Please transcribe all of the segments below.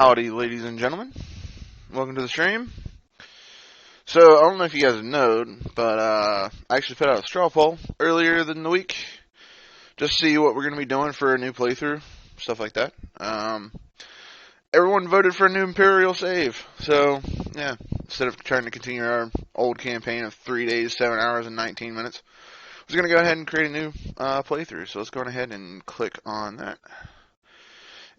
Howdy, ladies and gentlemen. Welcome to the stream. So, I don't know if you guys know, but I actually put out a straw poll earlier in the week. Just to see what we're going to be doing for a new playthrough. Stuff like that. Everyone voted for a new Imperial save. So, yeah. Instead of trying to continue our old campaign of 3 days, 7 hours, and 19 minutes, I was going to go ahead and create a new playthrough. So, let's go ahead and click on that.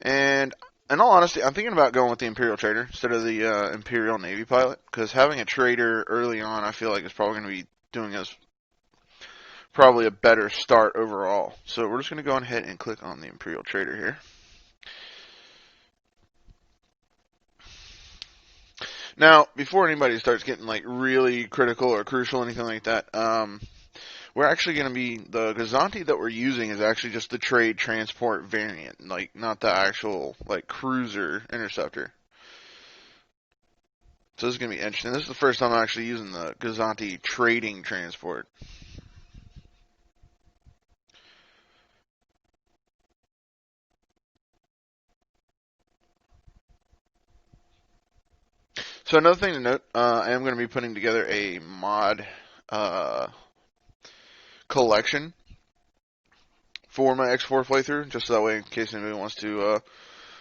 And in all honesty, I'm thinking about going with the Imperial Trader instead of the Imperial Navy pilot, because having a trader early on, I feel like is probably going to be doing us probably a better start overall. So we're just going to go ahead and click on the Imperial Trader here. Now, before anybody starts getting like really critical or crucial or anything like that, we're actually going to be, the Gazanti that we're using is actually just the trade transport variant, like not the actual like cruiser interceptor. So this is going to be interesting. This is the first time I'm actually using the Gazanti trading transport. So another thing to note, I am going to be putting together a mod collection for my X4 playthrough, just so that way in case anybody wants to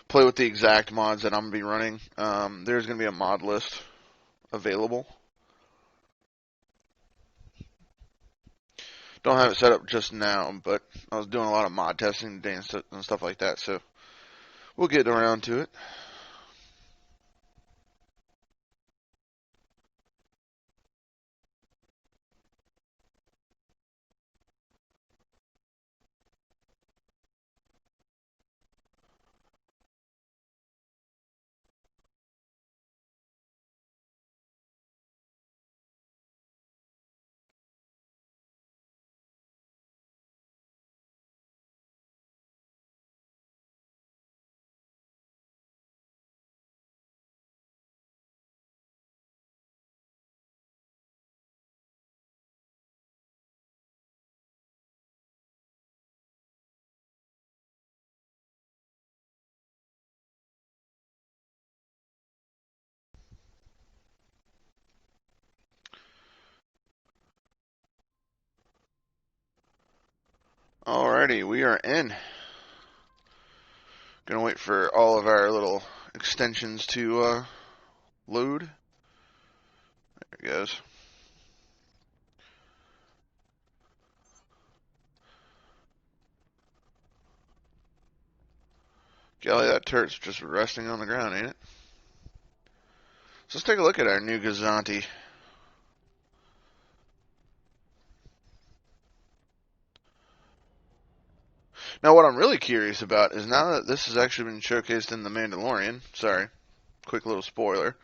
play with the exact mods that I'm going to be running. There's going to be a mod list available. Don't have it set up just now, but I was doing a lot of mod testing today and stuff like that, so we'll get around to it. Alrighty, we are in. Gonna wait for all of our little extensions to load. There it goes. Golly, that turret's just resting on the ground, ain't it? So let's take a look at our new Gazanti. Now, what I'm really curious about is now that this has actually been showcased in The Mandalorian, sorry, quick little spoiler,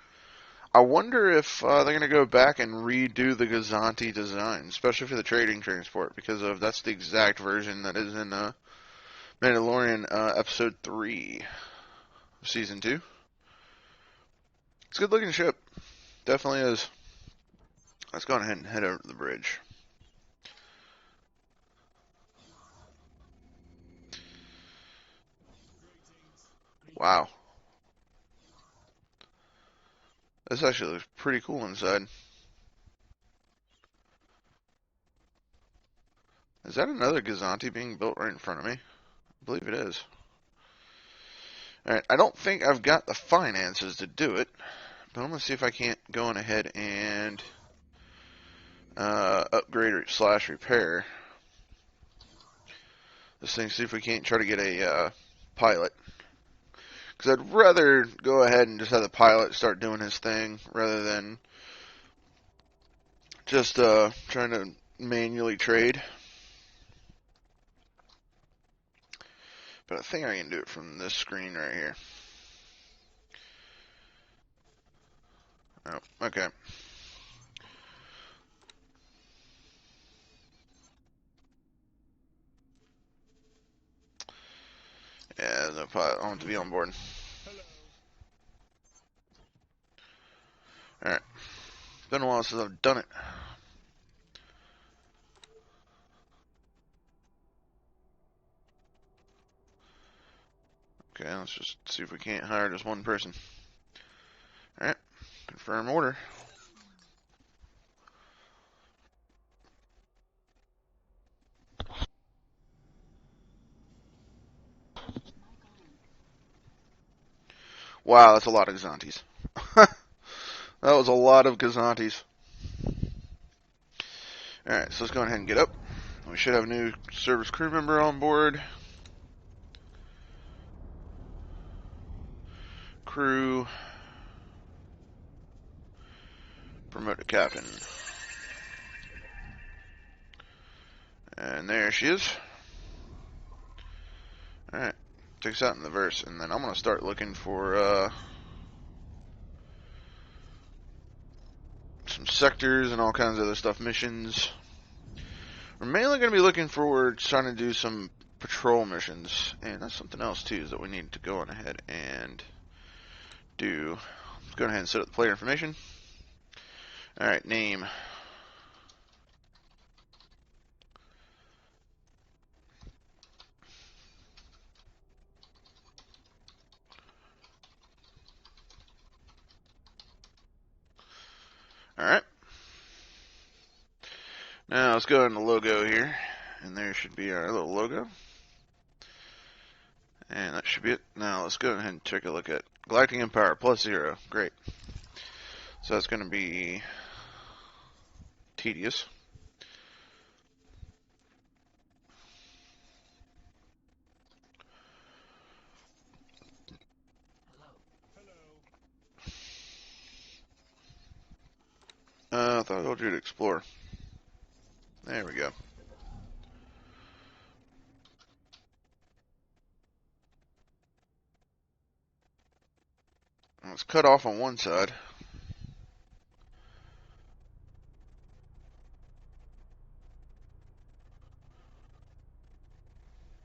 I wonder if they're going to go back and redo the Gazanti design, especially for the trading transport, because that's the exact version that is in Mandalorian Episode 3 of Season 2. It's a good looking ship. Definitely is. Let's go ahead and head over to the bridge. Wow. This actually looks pretty cool inside. Is that another Gazanti being built right in front of me? I believe it is. Alright, I don't think I've got the finances to do it, but I'm going to see if I can't go on ahead and upgrade or slash repair this thing, see if we can't try to get a pilot. Because I'd rather go ahead and just have the pilot start doing his thing rather than just trying to manually trade. But I think I can do it from this screen right here. Oh, okay. Yeah, no pilot. I want to be on board. Alright. Been a while since I've done it. Okay, let's just see if we can't hire just one person. Alright, confirm order. Wow, that's a lot of Gazantes. That was a lot of Gazantes. Alright, so let's go ahead and get up. We should have a new service crew member on board. Crew. Promote to captain. And there she is. Alright, take us out in the verse, and then I'm going to start looking for some sectors and all kinds of other stuff, missions. We're mainly going to be looking for trying to do some patrol missions, and that's something else too is that we need to go on ahead and do. Let's go ahead and set up the player information. Alright, name. Alright. Now let's go in the logo here, and there should be our little logo. And that should be it. Now let's go ahead and take a look at Galactic Empire +0. Great. So that's going to be tedious. I thought I told you to explore. There we go. Let's cut off on one side.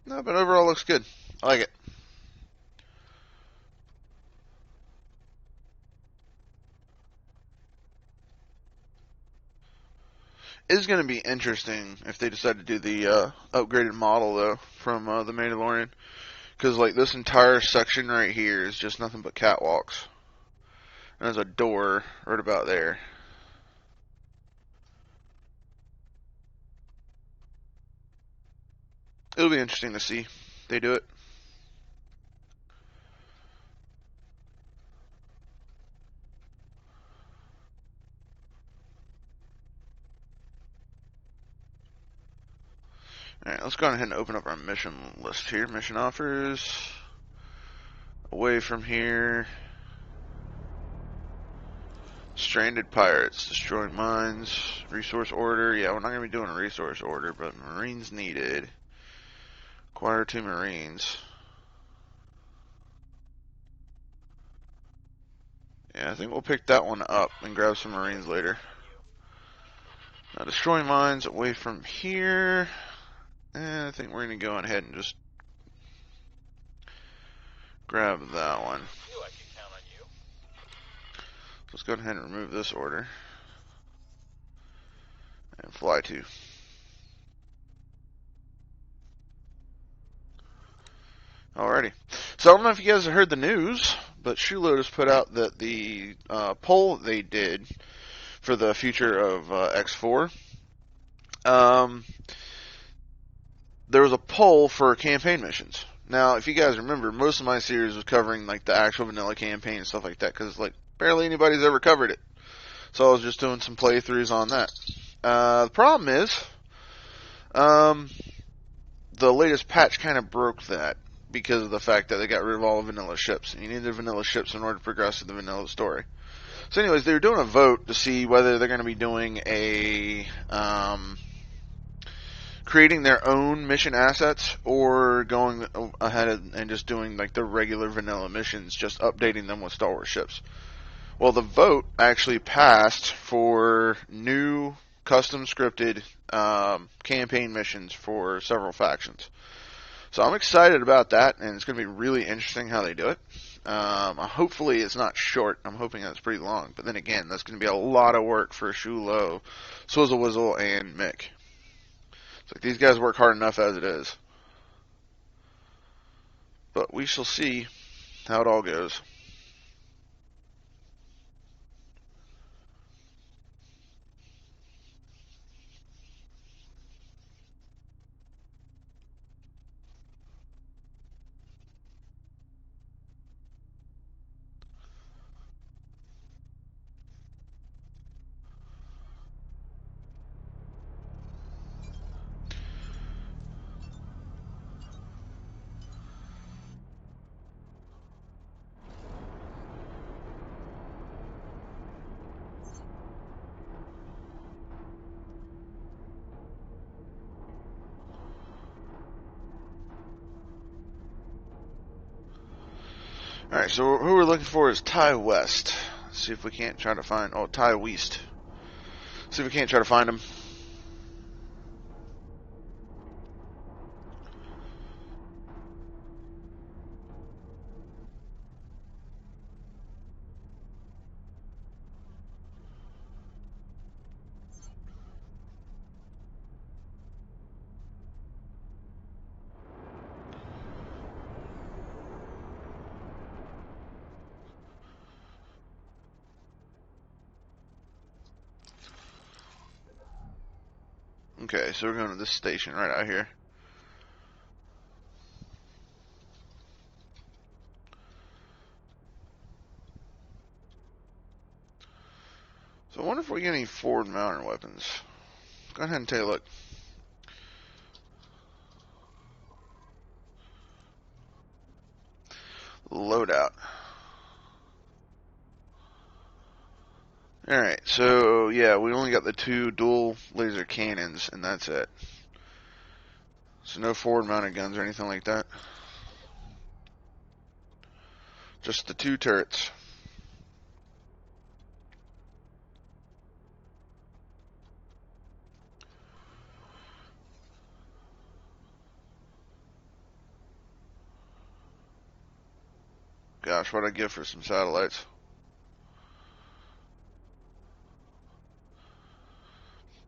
No, but overall looks good. I like it. It is going to be interesting if they decide to do the upgraded model though from the Mandalorian, because like this entire section right here is just nothing but catwalks. And there's a door right about there. It'll be interesting to see if they do it. Alright, let's go ahead and open up our mission list here. Mission offers. Away from here. Stranded pirates. Destroying mines. Resource order. Yeah, we're not going to be doing a resource order, but Marines needed. Acquire 2 Marines. Yeah, I think we'll pick that one up and grab some Marines later. Now, destroy mines away from here. And I think we're going to go ahead and just grab that one. Let's go ahead and remove this order. And fly to. Alrighty. So I don't know if you guys have heard the news, but Shoe Lotus put out that the poll they did for the future of X4, there was a poll for campaign missions. Now, if you guys remember, most of my series was covering like the actual vanilla campaign and stuff like that, because like barely anybody's ever covered it. So I was just doing some playthroughs on that. The problem is, the latest patch kind of broke that because of the fact that they got rid of all the vanilla ships. And you need the vanilla ships in order to progress to the vanilla story. So anyways, they were doing a vote to see whether they're going to be doing a creating their own mission assets or going ahead and just doing like the regular vanilla missions, just updating them with Star Wars ships. Well, the vote actually passed for new custom scripted campaign missions for several factions. So I'm excited about that, and it's going to be really interesting how they do it. Hopefully it's not short. I'm hoping that it's pretty long. But then again, that's going to be a lot of work for Shulo, Swizzle Wizzle, and Mick. It's like these guys work hard enough as it is. But we shall see how it all goes. Alright, so who we're looking for is Ty West. See if we can't try to find... Oh, Ty West. See if we can't try to find him. Okay, so we're going to this station right out here. So I wonder if we get any forward mounted weapons. Go ahead and take a look. Loadout. Alright, so yeah, we only got the 2 dual laser cannons, and that's it. So no forward mounted guns or anything like that. Just the 2 turrets. Gosh, what'd I give for some satellites?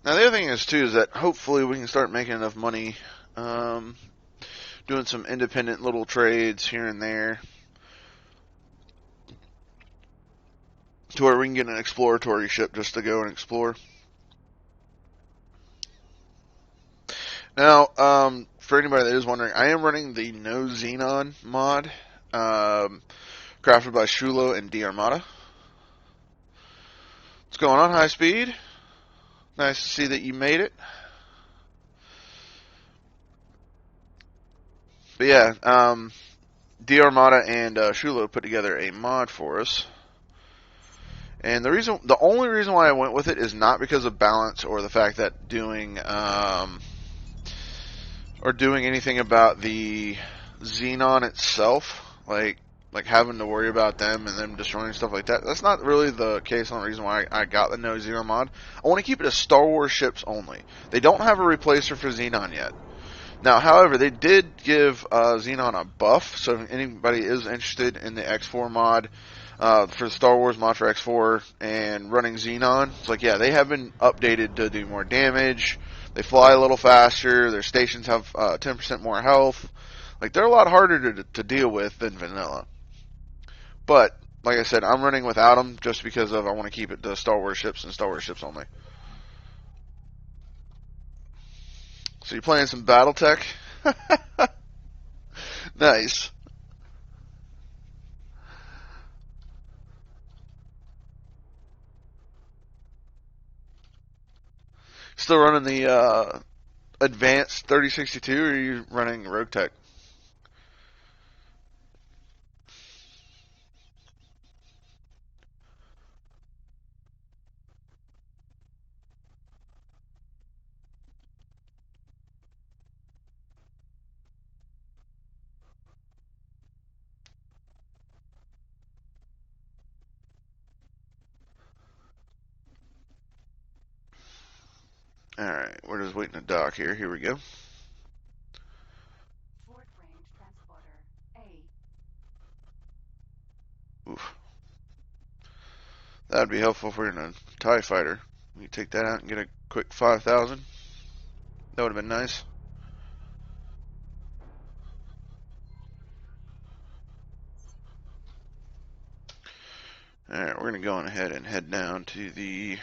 Now the other thing is too is that hopefully we can start making enough money, doing some independent little trades here and there, to where we can get an exploratory ship just to go and explore. Now, for anybody that is wondering, I am running the No Xenon mod, crafted by Shulo and D Armada. What's going on, High Speed? Nice to see that you made it. But yeah, D Armada and Shulo put together a mod for us. And the only reason why I went with it is not because of balance or the fact that doing anything about the Xenon itself, like having to worry about them and them destroying stuff like that. That's not really the case on the reason why I got the No Xenon mod. I want to keep it as Star Wars ships only. They don't have a replacer for Xenon yet. Now, however, they did give Xenon a buff, so if anybody is interested in the X4 mod, for the Star Wars mod for X4 and running Xenon, it's like, yeah, they have been updated to do more damage. They fly a little faster. Their stations have 10% more health. Like, they're a lot harder to deal with than vanilla. But, like I said, I'm running without them just because I want to keep it to Star Wars ships and Star Wars ships only. So you're playing some BattleTech? Nice. Still running the advanced 3062, or are you running Rogue Tech? Alright, we're just waiting to dock here. Here we go. Oof. That'd be helpful if we're in a TIE fighter. We take that out and get a quick 5,000. That would have been nice. Alright, we're going to go on ahead and head down to the...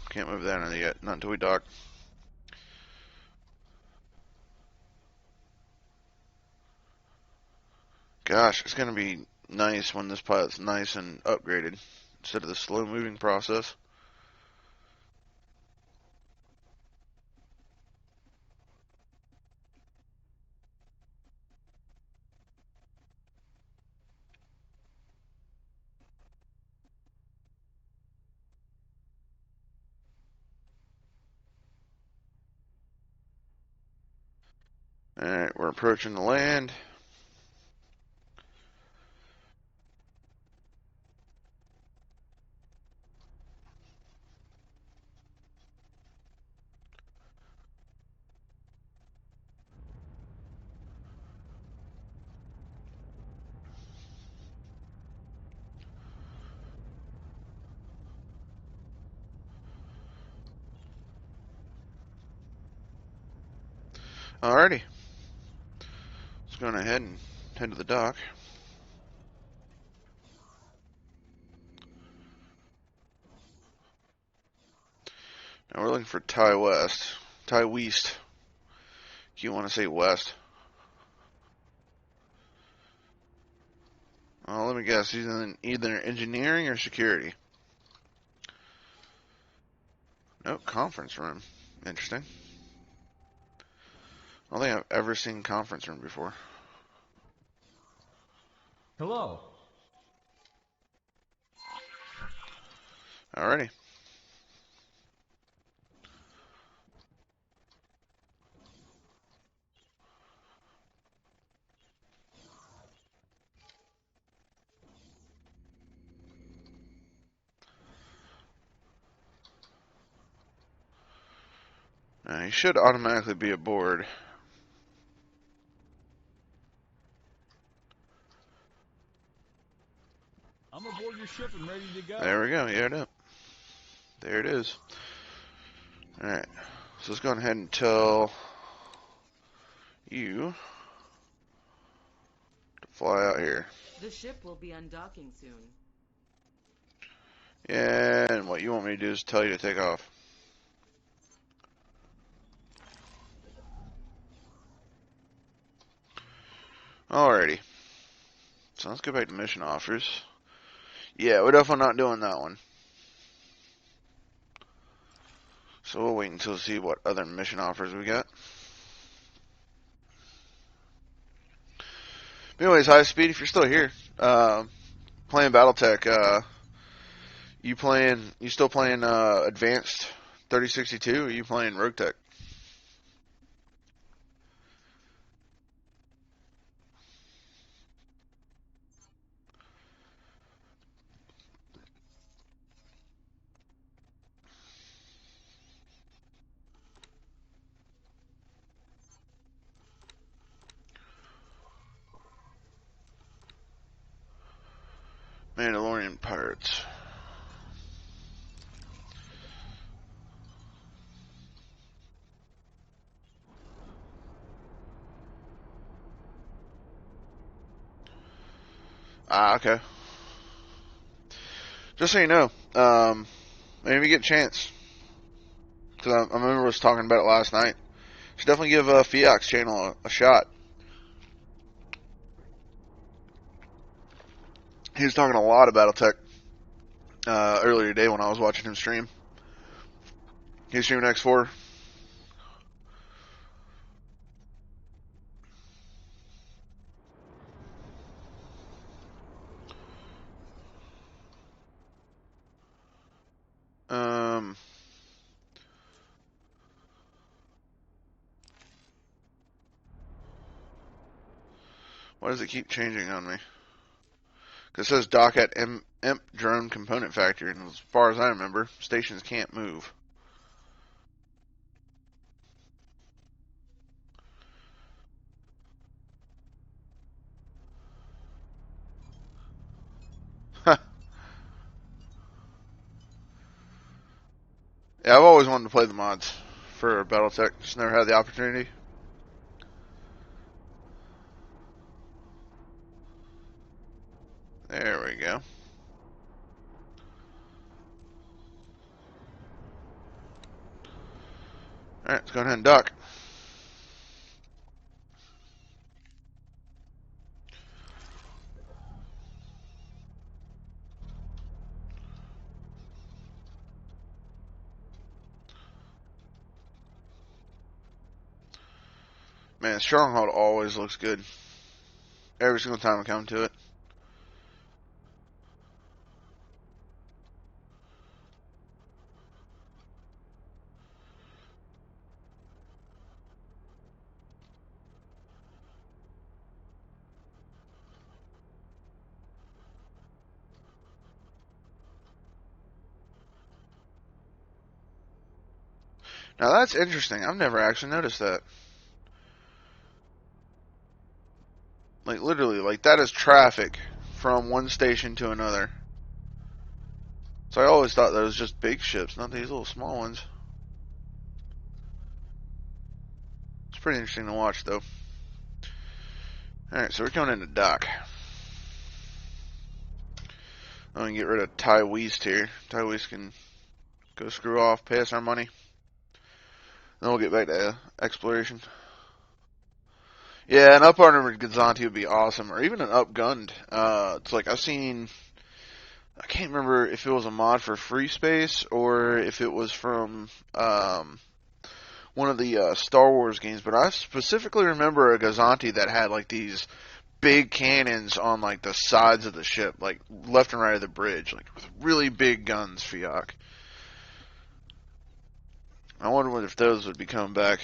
can't move that on yet, not until we dock. Gosh, it's going to be nice when this pilot's nice and upgraded, instead of the slow moving process. Alright, we're approaching the land. Alrighty, let's go on ahead and head to the dock. Now we're looking for Ty West. Ty West. You want to say West? Well, let me guess. He's in either engineering or security. Nope, conference room. Interesting. I don't think I've ever seen conference room before. Hello. Alrighty. Now, he should automatically be aboard. I'm aboard your ship and ready to go. There we go. Yeah, it up. There it is. Alright. So let's go ahead and tell you to fly out here. The ship will be undocking soon. Yeah, and what you want me to do is tell you to take off. Alrighty. So let's go back to mission offers. Yeah, we're definitely not doing that one. So we'll wait until see what other mission offers we got. But anyways, High Speed, if you're still here, playing BattleTech, you still playing Advanced 3062, or you playing Rogue Tech? Mandalorian Pirates. Ah, okay. Just so you know, maybe get a chance, because I remember us talking about it last night. Should definitely give Fiac's channel a shot. He was talking a lot about BattleTech earlier today when I was watching him stream. He was streaming X4. Why does it keep changing on me? Because it says dock at Imp Drone Component Factory, and as far as I remember, stations can't move. Huh. Yeah, I've always wanted to play the mods for BattleTech, just never had the opportunity. Alright, let's go ahead and dock. Man, Stronghold always looks good. Every single time I come to it. Now that's interesting. I've never actually noticed that. Like literally, like that is traffic from one station to another. So I always thought that was just big ships, not these little small ones. It's pretty interesting to watch though. Alright, so we're coming into dock. I'm gonna get rid of Ty Weast here. Ty Weast can go screw off, pay us our money. Then we'll get back to exploration. Yeah, an up-armored Gazanti would be awesome, or even an up-gunned. It's like I've seen. I can't remember if it was a mod for Free Space or if it was from one of the Star Wars games. But I specifically remember a Gazanti that had like these big cannons on like the sides of the ship, like left and right of the bridge, like with really big guns. Fiok. I wonder if those would be coming back.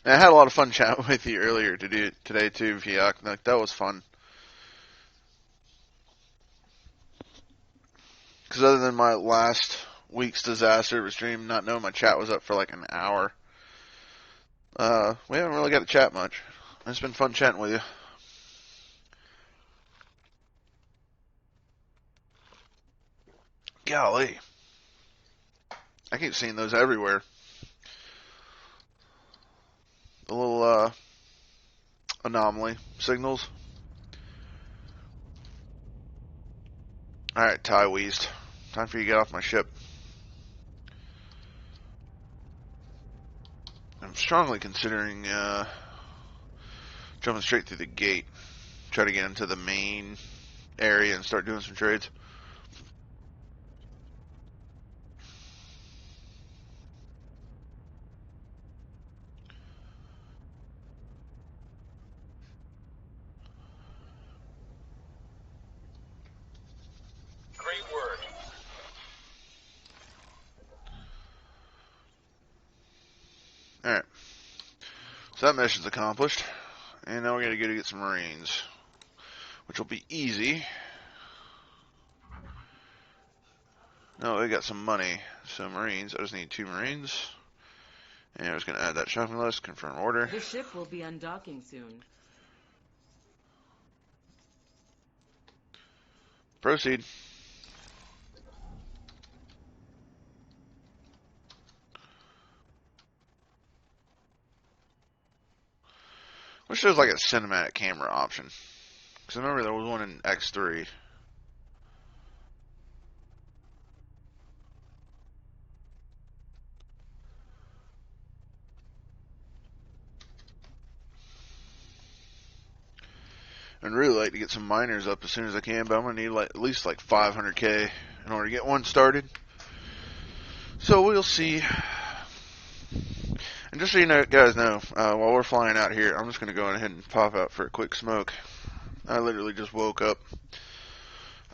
And I had a lot of fun chatting with you earlier today too, Fiok. Like that was fun. Because other than my last week's disaster of a stream, not knowing my chat was up for like an hour, we haven't really got to chat much. It's been fun chatting with you. Golly. I keep seeing those everywhere. The little anomaly signals. Alright, Ty Weast. Time for you to get off my ship. I'm strongly considering jumping straight through the gate. Try to get into the main area and start doing some trades. Great word. Alright. So that mission's accomplished. And now we're going to go to get some Marines. Which will be easy. No, we got some money. So Marines. I just need 2 Marines. And I was going to add that shopping list. Confirm order. The ship will be undocking soon. Proceed. Wish there was like a cinematic camera option. Because I remember there was one in X3. I'd really like to get some miners up as soon as I can, but I'm going to need like, at least like 500k in order to get one started. So we'll see. And just so you know, guys know, while we're flying out here, I'm just going to go ahead and pop out for a quick smoke. I literally just woke up.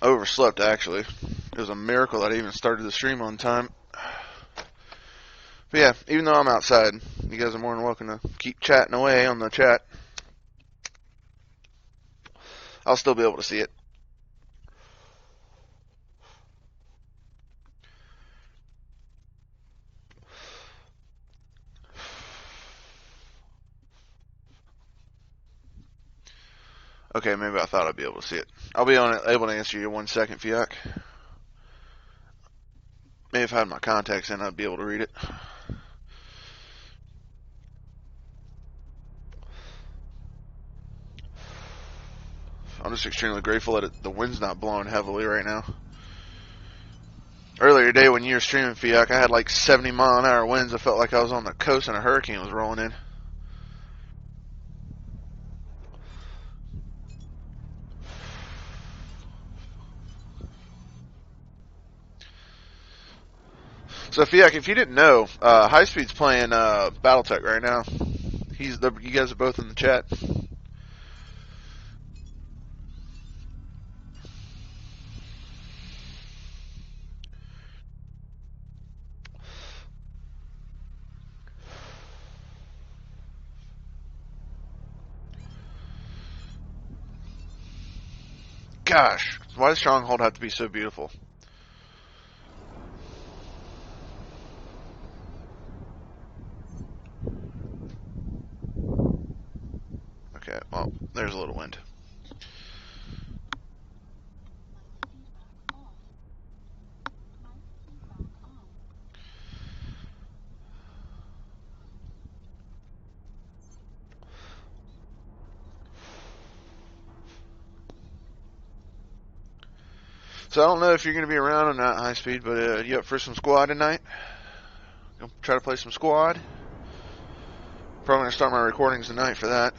I overslept, actually. It was a miracle that I even started the stream on time. But yeah, even though I'm outside, you guys are more than welcome to keep chatting away on the chat. I'll still be able to see it. Okay, maybe I thought I'd be able to see it. I'll be able to answer you in 1 second, Fiac. Maybe if I had my contacts in, I'd be able to read it. I'm just extremely grateful that the wind's not blowing heavily right now. Earlier today when you were streaming, Fiac, I had like 70-mile-an-hour winds. I felt like I was on the coast and a hurricane was rolling in. So, Fiac, if you didn't know, High Speed's playing BattleTech right now. You guys are both in the chat. Gosh, why does Stronghold have to be so beautiful? Okay, well, there's a little wind. So I don't know if you're going to be around or not, High Speed, but you up for some squad tonight? Gonna try to play some squad? Probably going to start my recordings tonight for that.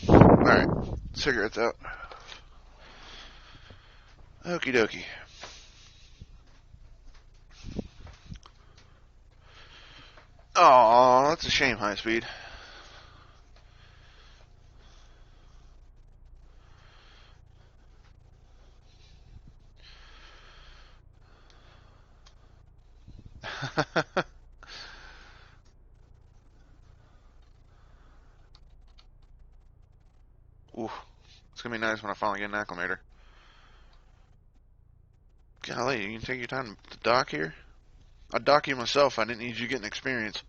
Alright, cigarettes out. Okie dokie. Oh, that's a shame, High Speed. Ooh, it's going to be nice when I finally get an acclimator. Golly, you can take your time to dock here? I'd dock you myself. I didn't need you getting experience.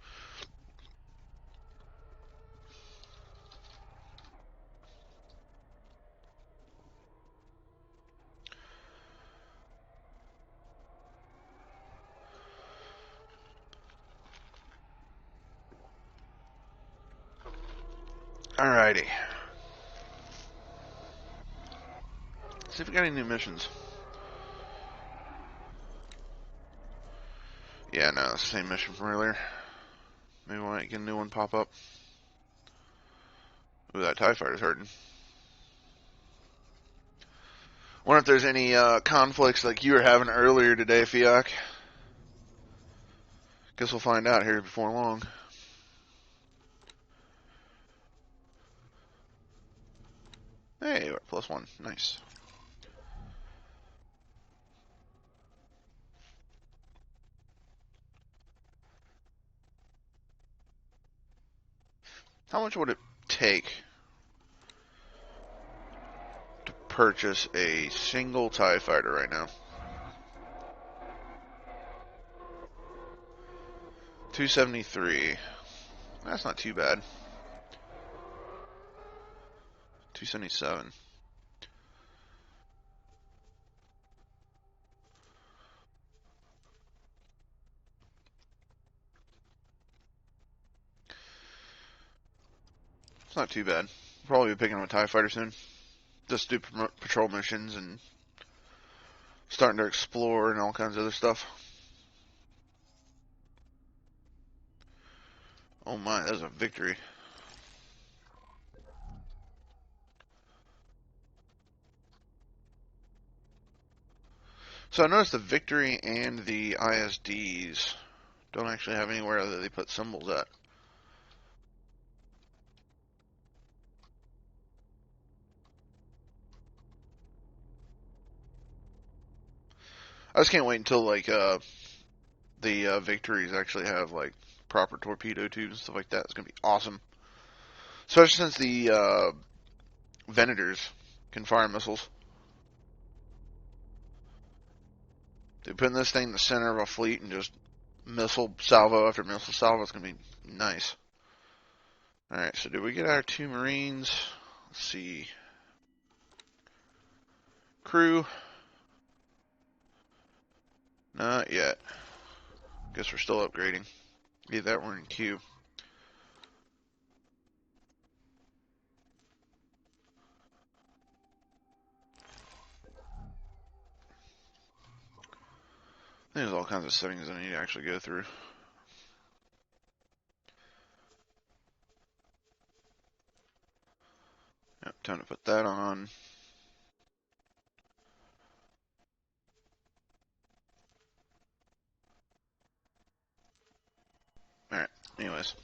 Alrighty. See if we got any new missions. Yeah, no, it's the same mission from earlier. Maybe we might get a new one pop up. Ooh, that TIE fighter's hurting. Wonder if there's any conflicts like you were having earlier today, Fiac. Guess we'll find out here before long. Hey, we're at +1. Nice. How much would it take to purchase a single TIE fighter right now? 273. That's not too bad. 277. It's not too bad. Probably be picking up a TIE fighter soon. Just do patrol missions and starting to explore and all kinds of other stuff. Oh my, that was a victory. So I noticed the victory and the ISDs don't actually have anywhere that they put symbols at. I just can't wait until like the victories actually have like proper torpedo tubes and stuff like that. It's gonna be awesome, especially since the Venators can fire missiles. They put this thing in the center of a fleet and just missile salvo after missile salvo. It's gonna be nice. All right, so did we get our 2 Marines? Let's see. Crew. Not yet. Guess we're still upgrading. Either that we're in queue. There's all kinds of settings I need to actually go through. Yep, time to put that on. Alright, anyways.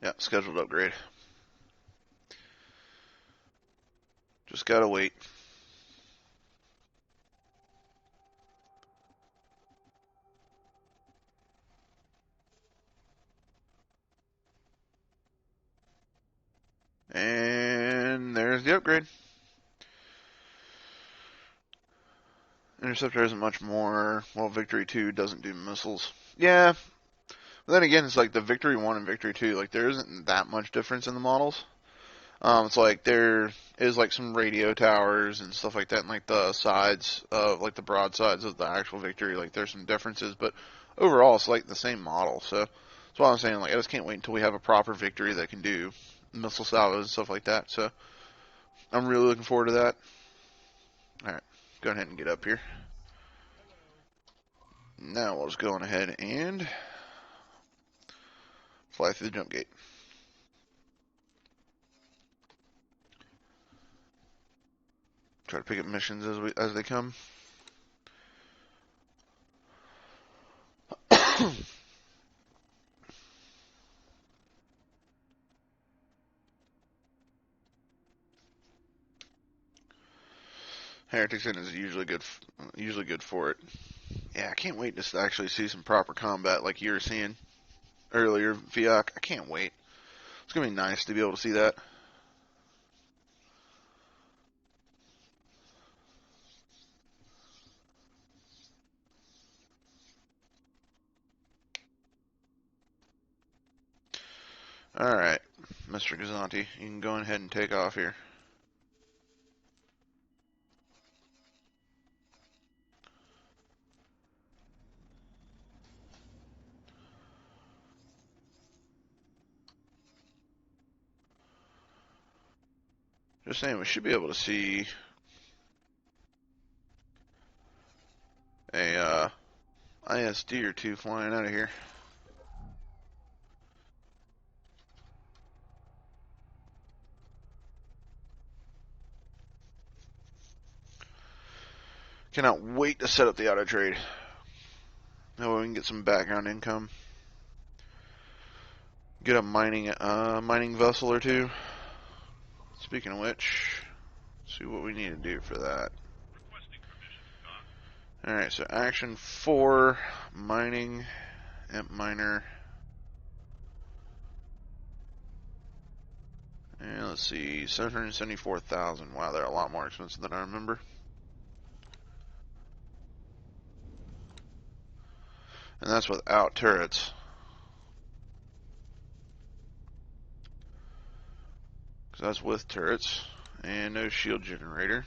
Yep, scheduled upgrade. Just gotta wait. And there's the upgrade. Interceptor isn't much more. Well, Victory 2 doesn't do missiles. Yeah, but then again, it's like the Victory 1 and Victory 2, like there isn't that much difference in the models. It's like there is like some radio towers and stuff like that, and like the sides of like the broad sides of the actual Victory, like there's some differences, but overall it's like the same model. So that's why I'm saying, like, I just can't wait until we have a proper Victory that can do missile salvos and stuff like that. So I'm really looking forward to that. All right, go ahead and get up here. Now we'll just go on ahead and fly through the jump gate. Try to pick up missions as they come. Heretics in is usually good for it. Yeah, I can't wait to actually see some proper combat like you were seeing earlier, Fiak. I can't wait. It's gonna be nice to be able to see that. Alright, Mr. Gazanti, you can go ahead and take off here. Just saying, we should be able to see a ISD or two flying out of here. Cannot wait to set up the auto trade. That way we can get some background income. Get a mining vessel or two. Speaking of which, see what we need to do for that. Alright, so action 4, mining, imp miner. And let's see, 774,000. Wow, they're a lot more expensive than I remember. And that's without turrets. Because that's with turrets. And no shield generator.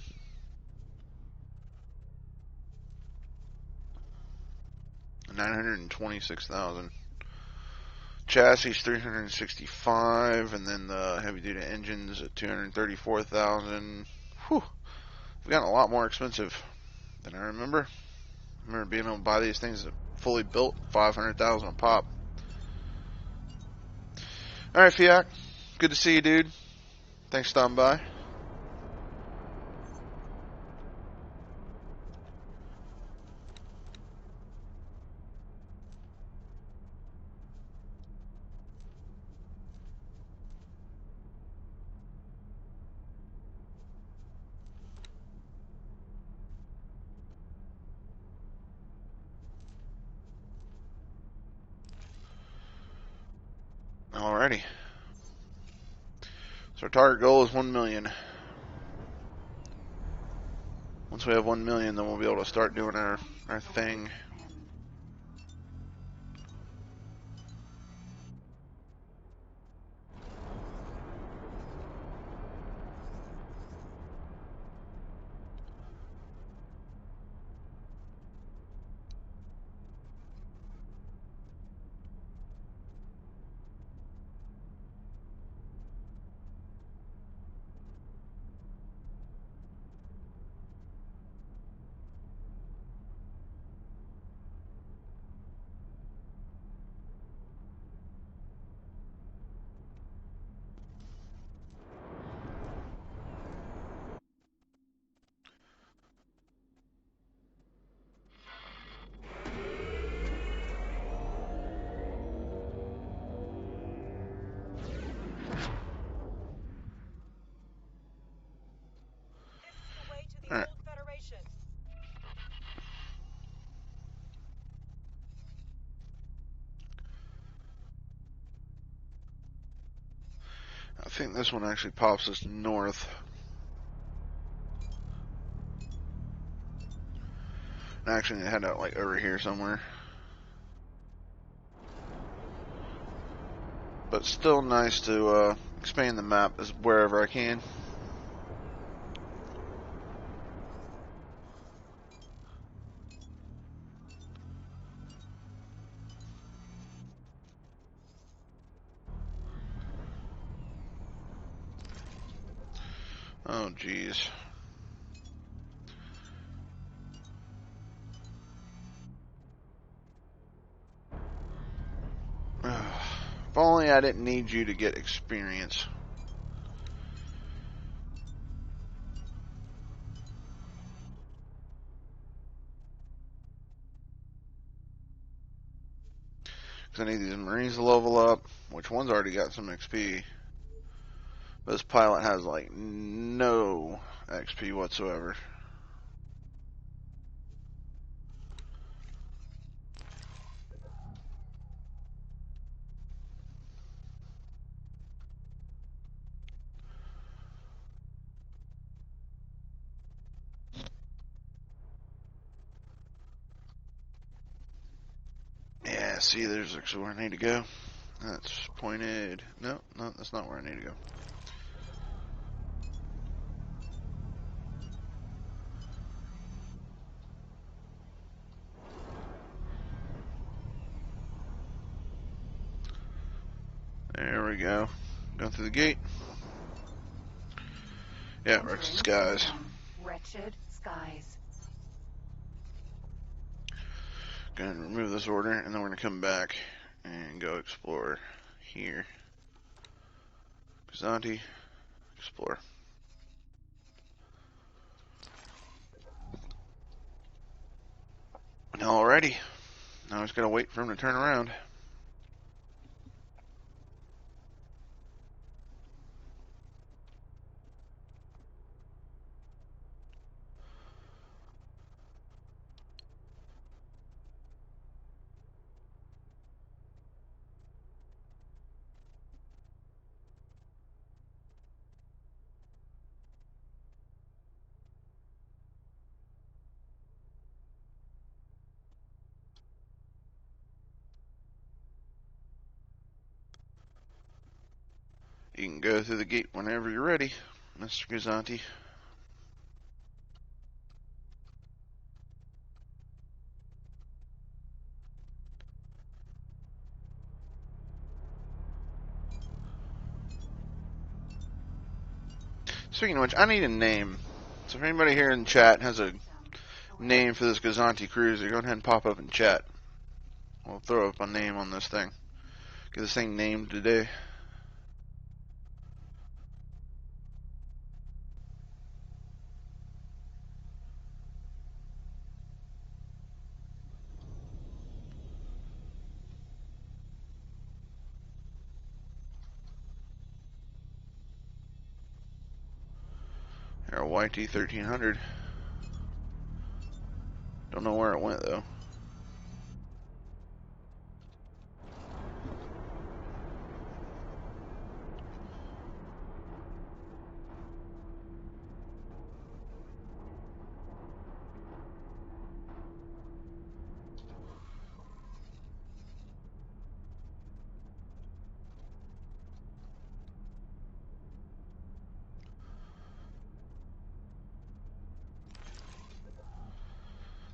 $926,000. Chassis 365, and then the heavy duty engines at 234,000. Whew, we've gotten a lot more expensive. Then I remember being able to buy these things fully built, 500,000 a pop. All right, Fiat. Good to see you, dude. Thanks for stopping by. Alrighty. So our target goal is 1 million. Once we have 1 million, then we'll be able to start doing our thing. Alright. I think this one actually pops us north. Actually, it had out like over here somewhere. But still nice to expand the map as wherever I can. Oh, jeez. If only I didn't need you to get experience. Because I need these Marines to level up, which one's already got some XP. But this pilot has like no XP whatsoever. Yeah, see, there's actually where I need to go. That's pointed. No, that's not where I need to go. There we go. Going through the gate. Yeah, Wretched Skies. Wretched Skies. Gonna remove this order, and then we're gonna come back and go explore here. Kazanti, explore. Alrighty. Now I just gotta wait for him to turn around. You can go through the gate whenever you're ready, Mr. Kazanti. Speaking of which, I need a name. So if anybody here in chat has a name for this Gazanti cruiser, go ahead and pop up in chat. We'll throw up a name on this thing. Get this thing named today. Our YT-1300. Don't know where it went though.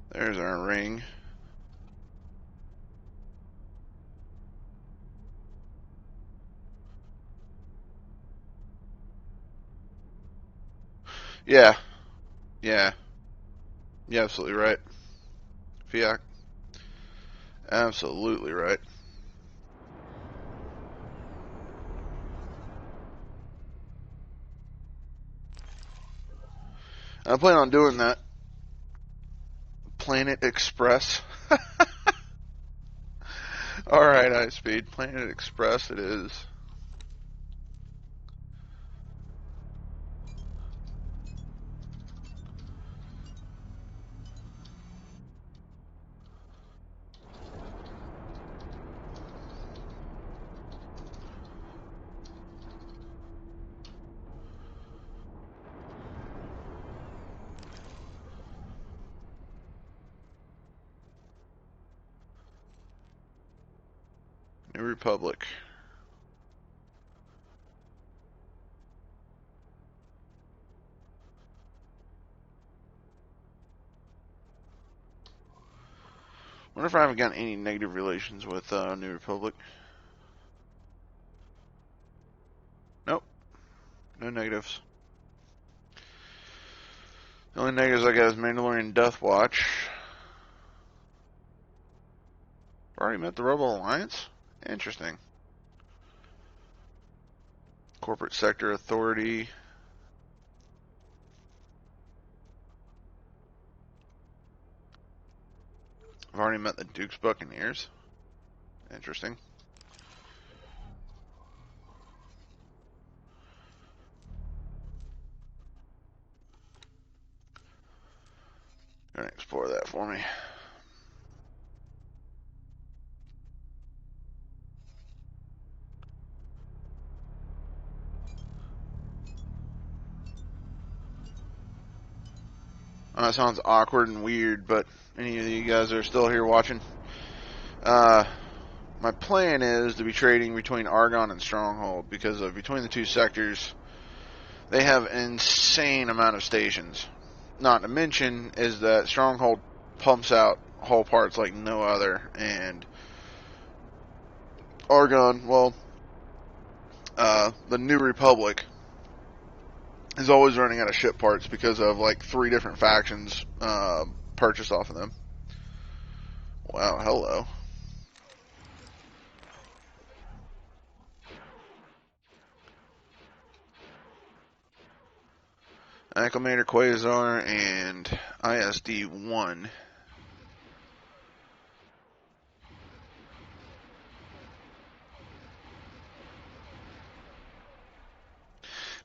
There's our ring. Yeah. Yeah. You're absolutely right. Fiat. Absolutely right. I plan on doing that. Planet Express. Alright, high speed. Planet Express it is. New Republic. Wonder if I haven't gotten any negative relations with New Republic. Nope. No negatives. The only negatives I got is Mandalorian Death Watch. Already met the Rebel Alliance? Interesting. Corporate Sector Authority. I've already met the Duke's Buccaneers. Interesting. Gonna explore that for me. That sounds awkward and weird, but any of you guys that are still here watching, my plan is to be trading between Argon and Stronghold because between the two sectors, they have an insane amount of stations. Not to mention is that Stronghold pumps out hull parts like no other, and Argon, well, the New Republic is always running out of ship parts because of like 3 different factions purchased off of them. Wow, hello. Acclimator Quasar and ISD-1.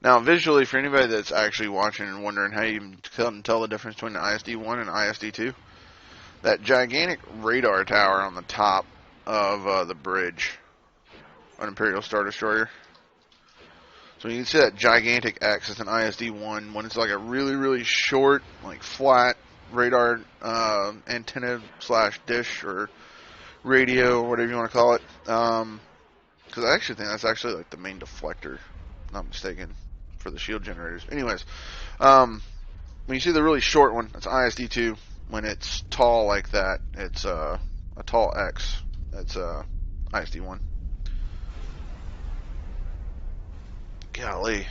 Now, visually, for anybody that's actually watching and wondering how you can tell the difference between the ISD-1 and ISD-2, that gigantic radar tower on the top of the bridge, an Imperial Star Destroyer. So you can see that gigantic X as an ISD-1 when it's like a really, really short, like flat radar antenna slash dish or radio or whatever you want to call it. Because I actually think that's actually like the main deflector, if not mistaken, for the shield generators. Anyways, when you see the really short one, that's ISD-2. When it's tall like that, it's a tall X. That's ISD-1. Golly.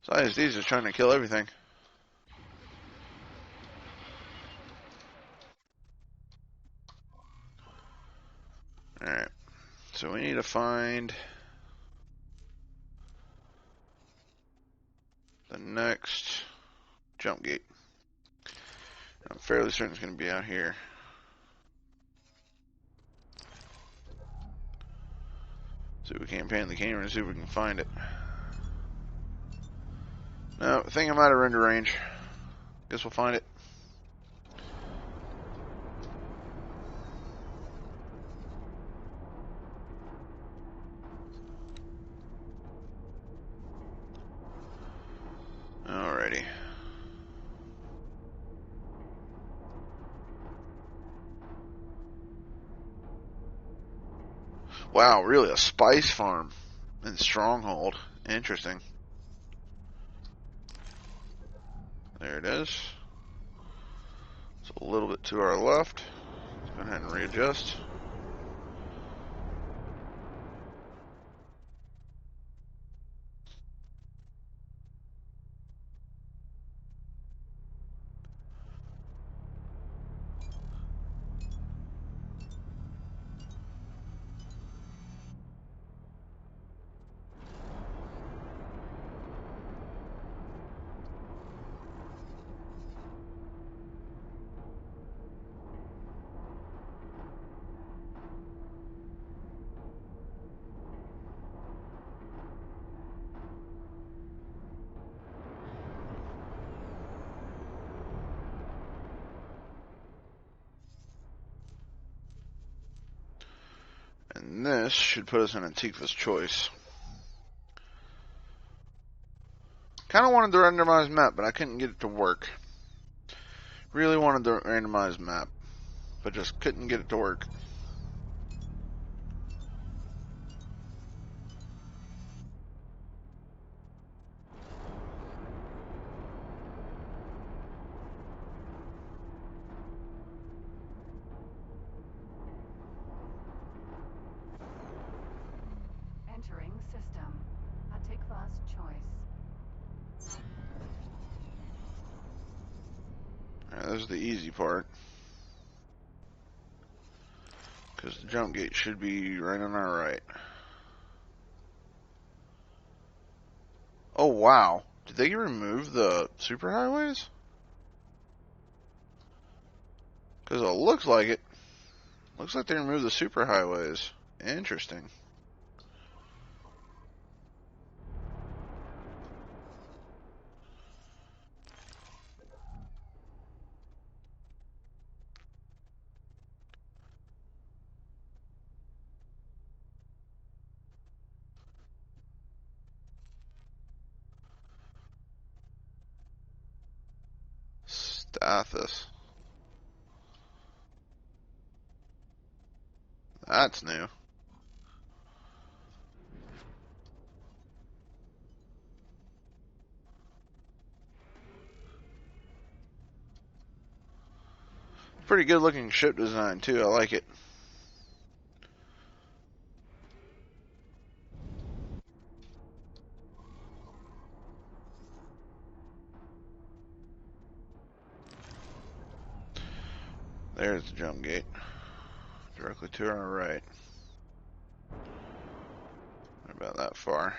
ISD's just trying to kill everything. Alright. So we need to find the next jump gate. I'm fairly certain it's going to be out here. So we can't pan the camera and see if we can find it. No, I think I'm out of render range. Guess we'll find it. Alrighty. Wow, really? A spice farm in Stronghold. Interesting. There it is. It's a little bit to our left. Let's go ahead and readjust. And this should put us in Antiqua's Choice. Kind of wanted the randomized map, but I couldn't get it to work. Really wanted the randomized map, but just couldn't get it to work. Entering system. Atikva's choice. Alright, this is the easy part. Because the jump gate should be right on our right. Oh, wow. Did they remove the superhighways? Because it looks like it. Looks like they removed the superhighways. Interesting. Stathis. That's new. Pretty good looking ship design too. I like it. There's the jump gate. Directly to our right. About that far.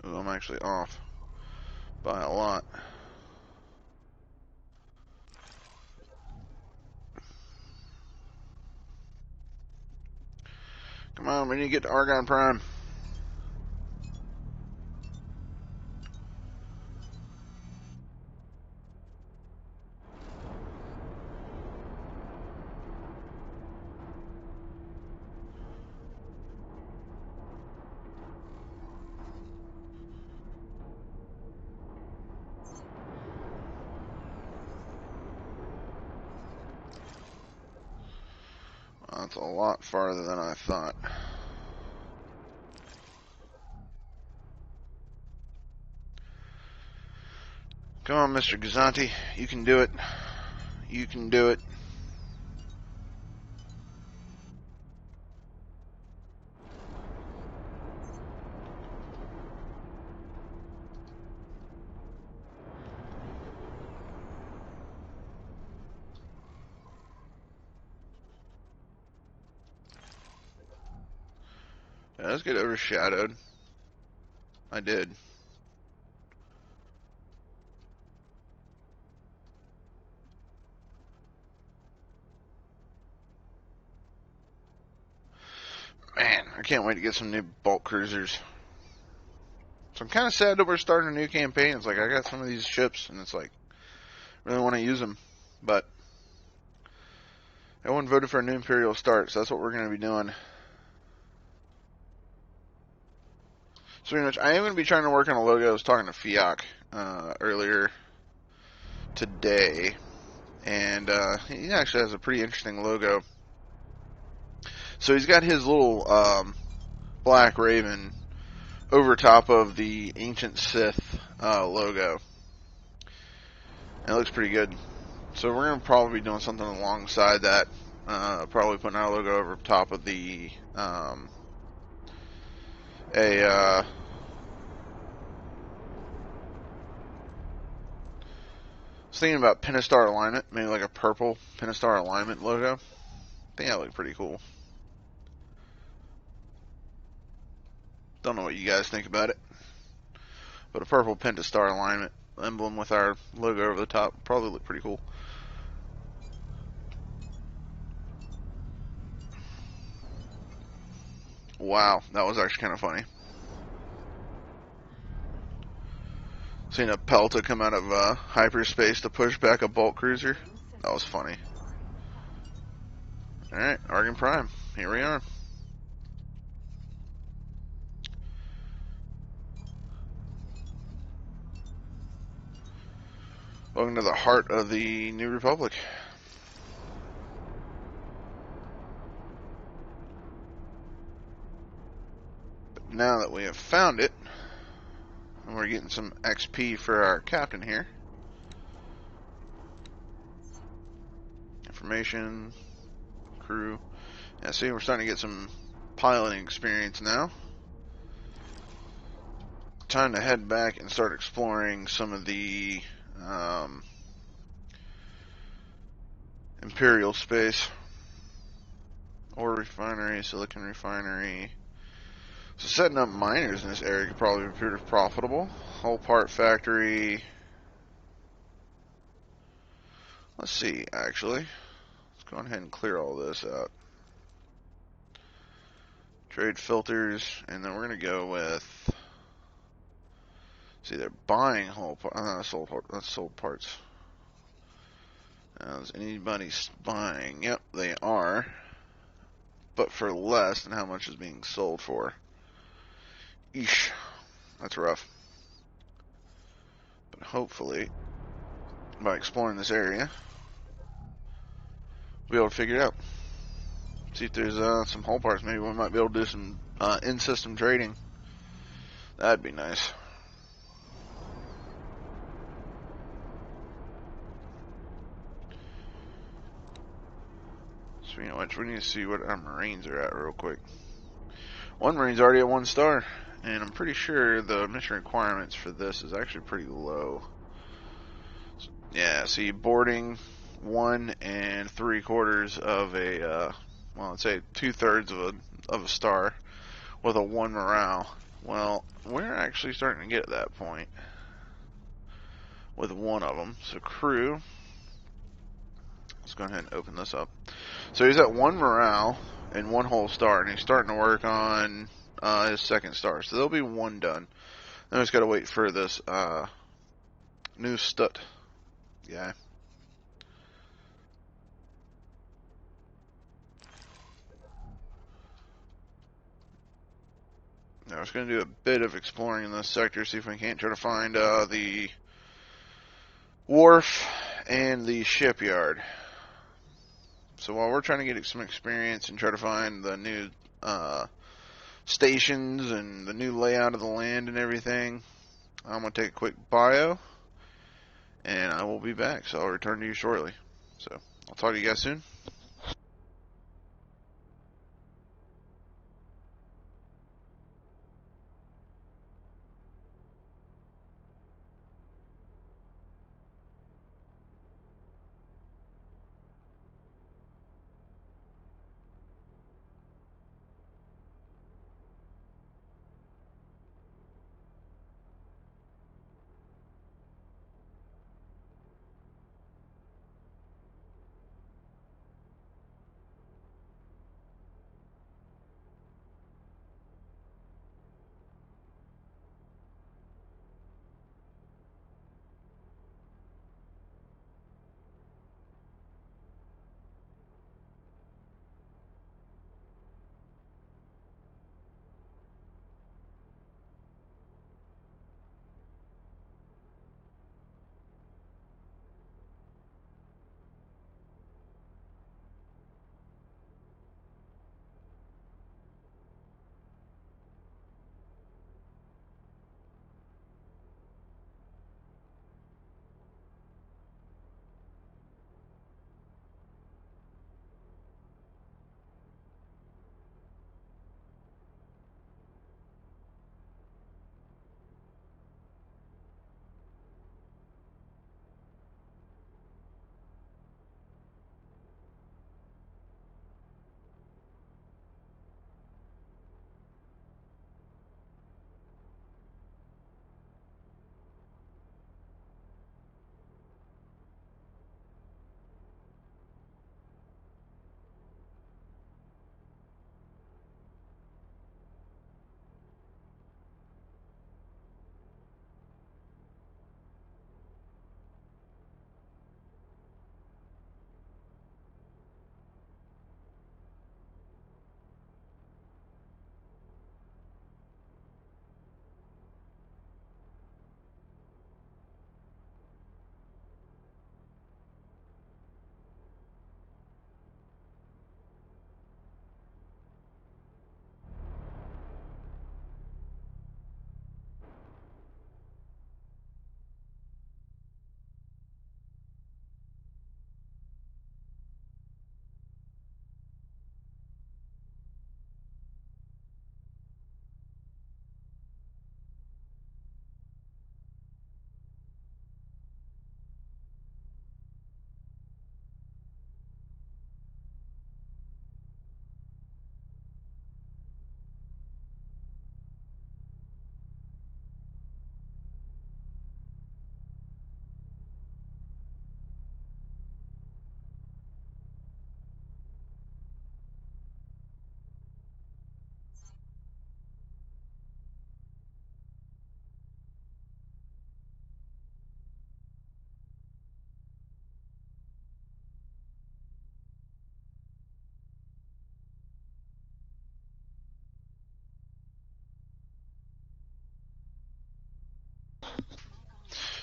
Ooh, I'm actually off by a lot. Come on, we need to get to Argon Prime. That's a lot farther than I thought. Come on, Mr. Gazanti. You can do it. You can do it. Yeah, let's get overshadowed. I did. Man, I can't wait to get some new bulk cruisers. So I'm kind of sad that we're starting a new campaign. It's like I got some of these ships, and it's like really want to use them, but everyone voted for a new Imperial start, so that's what we're going to be doing. So pretty much, I am going to be trying to work on a logo. I was talking to Fiak earlier today, and he actually has a pretty interesting logo. So he's got his little Black Raven over top of the Ancient Sith logo. And it looks pretty good. So we're going to probably be doing something alongside that. Probably putting our logo over top of the I was thinking about Pentastar alignment, maybe like a purple Pentastar alignment logo. I think that would look pretty cool. Don't know what you guys think about it, but a purple Pentastar alignment emblem with our logo over the top would probably look pretty cool. Wow, that was actually kind of funny. Seeing a Pelta come out of hyperspace to push back a bulk cruiser, that was funny. Alright, Argon Prime, here we are. Welcome to the heart of the New Republic. But now that we have found it, and we're getting some XP for our captain here. Information, crew. Yeah, see, we're starting to get some piloting experience now. Time to head back and start exploring some of the Imperial space. Ore refinery, silicon refinery. So setting up miners in this area could probably be pretty profitable. Whole part factory. Let's see, actually. Let's go ahead and clear all this out. Trade filters, and then we're going to go with... See, they're buying whole parts. That's sold parts. Is anybody buying? Yep, they are. But for less than how much is being sold for. Eesh. That's rough. But hopefully, by exploring this area, we'll be able to figure it out. See if there's some hull parts. Maybe we might be able to do some in-system trading. That'd be nice. Speaking of which, we need to see what our Marines are at real quick. One Marine's already at 1 star, and I'm pretty sure the mission requirements for this is actually pretty low. So, yeah, see, boarding 1 3/4 of a, well, I'd say 2/3 of a star with a 1 morale. Well, we're actually starting to get at that point with one of them. So crew, let's go ahead and open this up. So he's at 1 morale and 1 whole star, and he's starting to work on his 2nd star. So there'll be 1 done. Then we just got to wait for this new Stut guy. Now we're just going to do a bit of exploring in this sector, see if we can't try to find the wharf and the shipyard. So while we're trying to get some experience and try to find the new stations and the new layout of the land and everything, I'm going to take a quick bio and I will be back. So I'll return to you shortly. So I'll talk to you guys soon.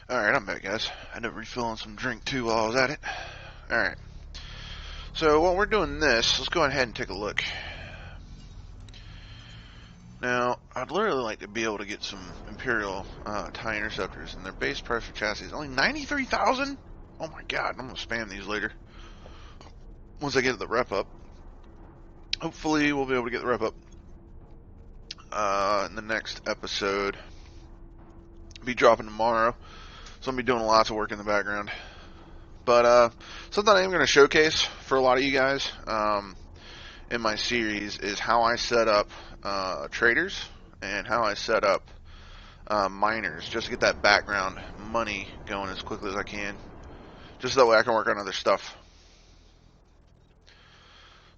Alright, I'm back, guys. I ended up refilling some drink too while I was at it. Alright. So while we're doing this, let's go ahead and take a look. Now, I'd literally like to be able to get some Imperial TIE interceptors, and their base price for chassis is only 93,000. Oh my god, I'm gonna spam these later. Once I get the rep up. Hopefully we'll be able to get the rep up in the next episode. Be dropping tomorrow, so I'm gonna be doing lots of work in the background. But something I am going to showcase for a lot of you guys in my series is how I set up traders and how I set up miners, just to get that background money going as quickly as I can, just so that way I can work on other stuff.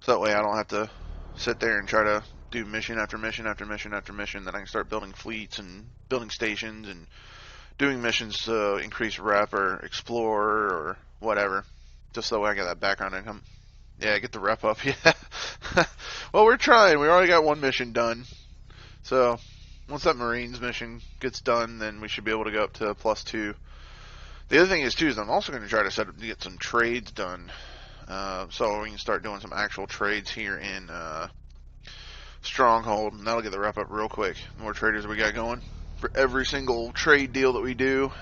So that way I don't have to sit there and try to do mission after mission after mission after mission. Then I can start building fleets and building stations and doing missions to increase rep or explore or whatever, just so that way I get that background income. Yeah, get the rep up. Yeah. Well, we're trying. We already got one mission done. So once that Marines mission gets done, then we should be able to go up to +2. The other thing is too is I'm also going to try to get some trades done, so we can start doing some actual trades here in Stronghold, and that'll get the rep up real quick. The more traders we got going for every single trade deal that we do,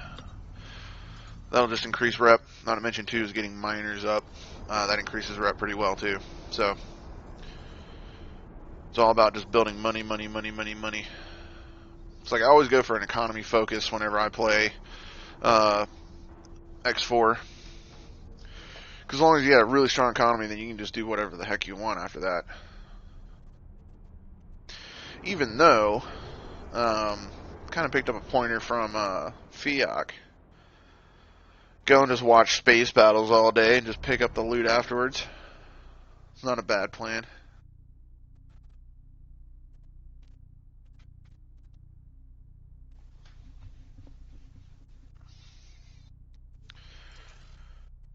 That'll just increase rep. Not to mention, too, is getting miners up. That increases rep pretty well, too. So, it's all about just building money, money, money, money, money. It's like I always go for an economy focus whenever I play X4. Because as long as you got a really strong economy, then you can just do whatever the heck you want after that. Even though, kind of picked up a pointer from Fiat. Go and just watch space battles all day and just pick up the loot afterwards. It's not a bad plan.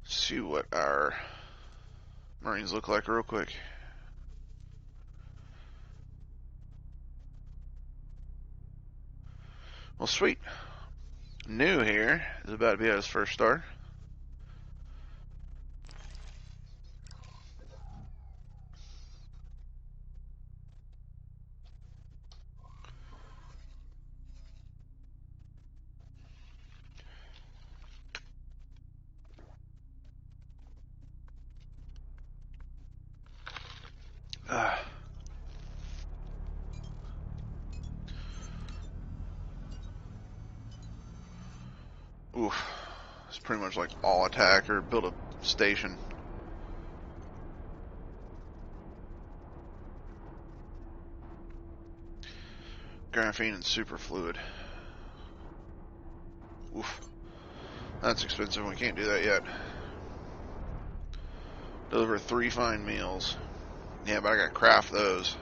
Let's see what our Marines look like real quick. Well, sweet. New here is about to be at his first start. Uh, oof. It's pretty much like all attack or build a station. Graphene and superfluid. Oof. That's expensive. We can't do that yet. Deliver 3 fine meals. Yeah, but I gotta craft those.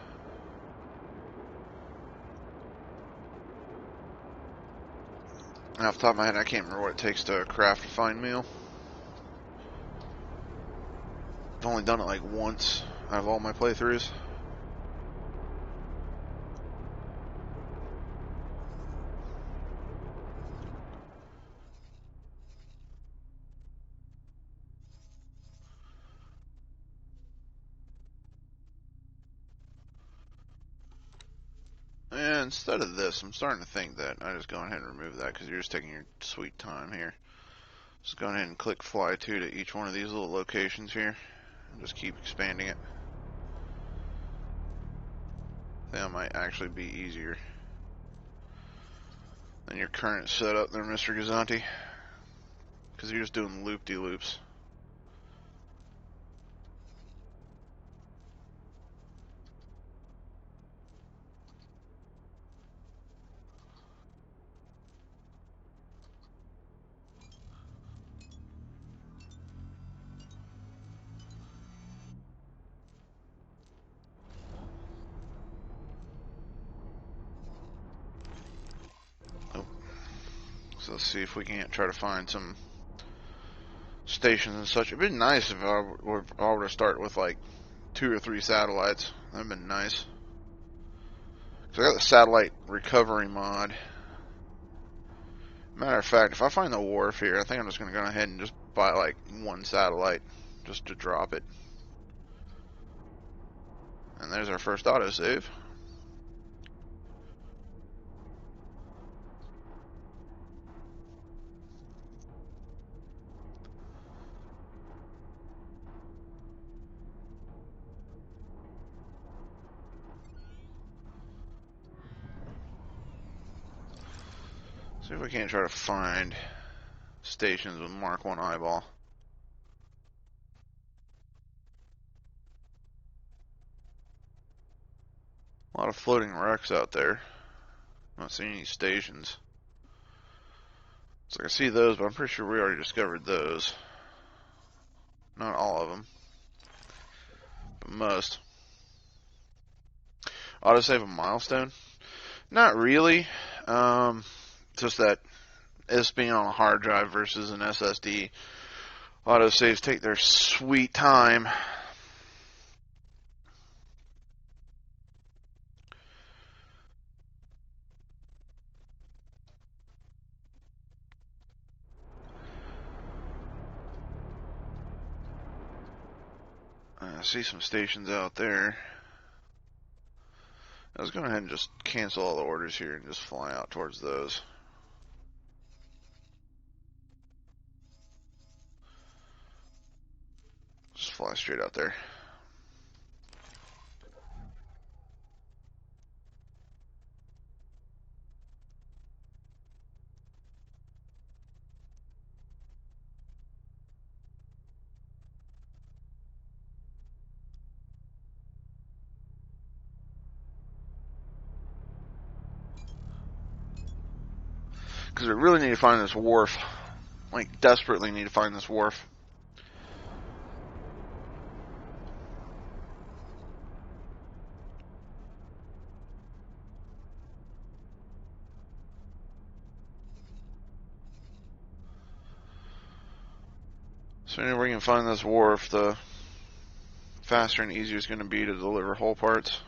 And off the top of my head, I can't remember what it takes to craft a fine meal. I've only done it like once out of all my playthroughs. And instead of this, I'm starting to think that I just go ahead and remove that because you're just taking your sweet time here. Just go ahead and click fly to each one of these little locations here. And just keep expanding it. I think that might actually be easier than your current setup there, Mr. Gazanti. Because you're just doing loop-de-loops. Oh. So let's see if we can't try to find some stations and such. It'd been nice if I were to start with like 2 or 3 satellites. That'd been nice. So I got the satellite recovery mod. Matter of fact, if I find the wharf here, I think I'm just going to go ahead and just buy like 1 satellite just to drop it. And there's our first autosave. See if we can't try to find stations with Mark 1 eyeball. A lot of floating wrecks out there. Not seeing any stations. So I can see those, but I'm pretty sure we already discovered those. Not all of them, but most. Autosave a milestone? Not really. Just that this being on a hard drive versus an SSD, autosaves take their sweet time. I see some stations out there. I was going to go ahead and just cancel all the orders here and just fly out towards those. fly straight out there. Because we really need to find this wharf. Like, desperately need to find this wharf. So anywhere we can find this wharf, the faster and easier it's going to be to deliver hull parts.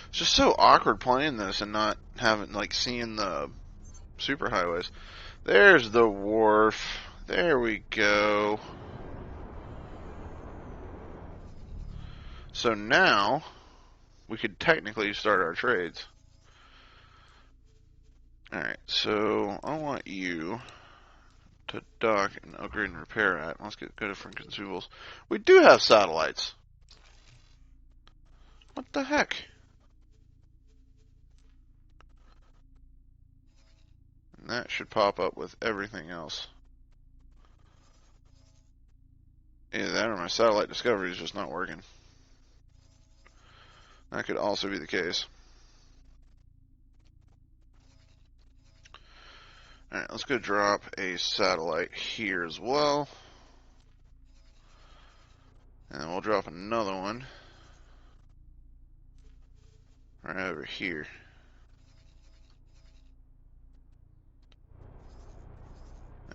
It's just so awkward playing this and not having, like, seeing the superhighways. There's the wharf. There we go. So now we could technically start our trades. Alright, so I want you to dock and upgrade and repair at. Let's go to different consumables. We do have satellites. What the heck? And that should pop up with everything else. Either that or my satellite discovery is just not working. That could also be the case. Alright, let's go drop a satellite here as well. And then we'll drop another one right over here.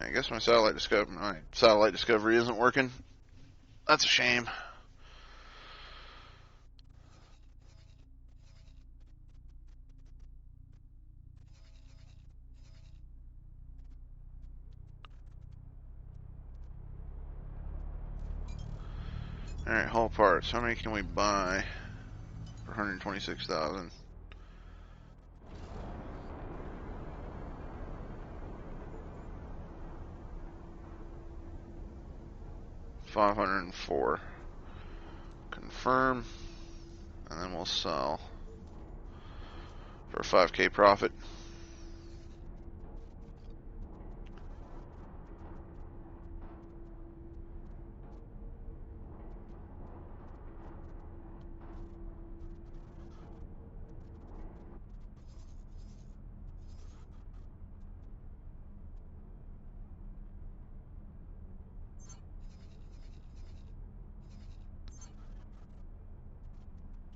I guess my satellite discovery isn't working. That's a shame. Alright, hull parts. How many can we buy for 126,000? $504. Confirm. And then we'll sell for a 5K profit.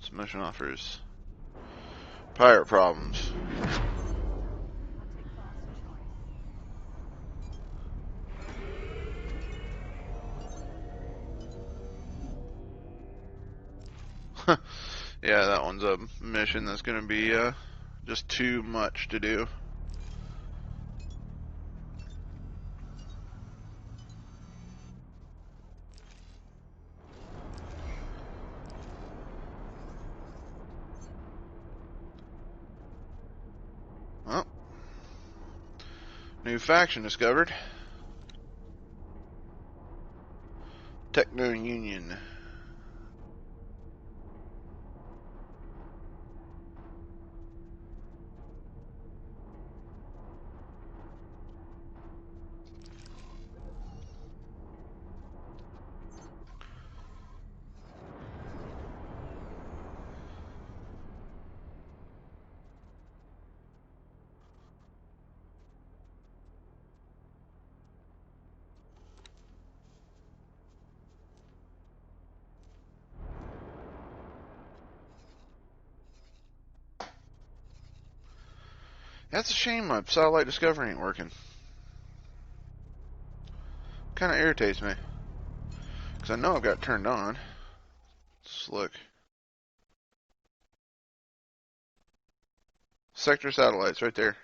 Submission offers. Pirate problems. I'll take boss choice. Yeah, that one's a mission that's going to be just too much to do. Well, new faction discovered. Techno Union. That's a shame my satellite discovery ain't working. Kind of irritates me. Because I know I've got it turned on. Let's look. Sector satellites right there.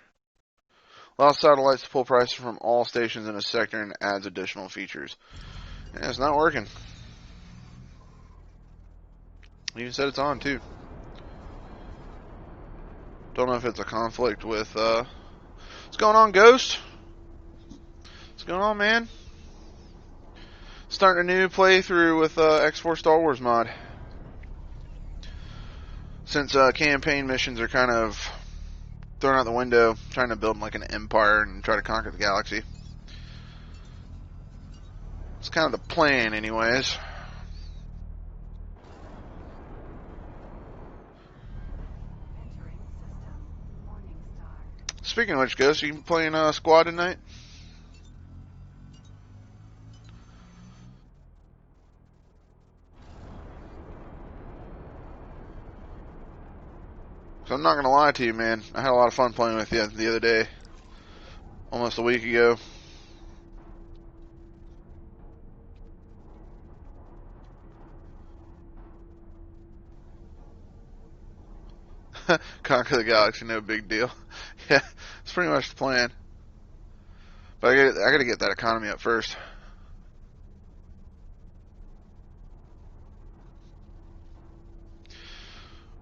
Allows satellites to pull prices from all stations in a sector and adds additional features. Yeah, it's not working. Even said it's on too. Don't know if it's a conflict with What's going on, Ghost? What's going on, man? Starting a new playthrough with X4 Star Wars mod. Since campaign missions are kind of thrown out the window, trying to build like an empire and try to conquer the galaxy. It's kind of the plan, anyways. Entering system. Morning star. Speaking of which, Ghost, you playing squad tonight? So I'm not gonna lie to you, man. I had a lot of fun playing with you the other day, almost a week ago. Conquer the galaxy, no big deal. Yeah, it's pretty much the plan. But I gotta get that economy up first.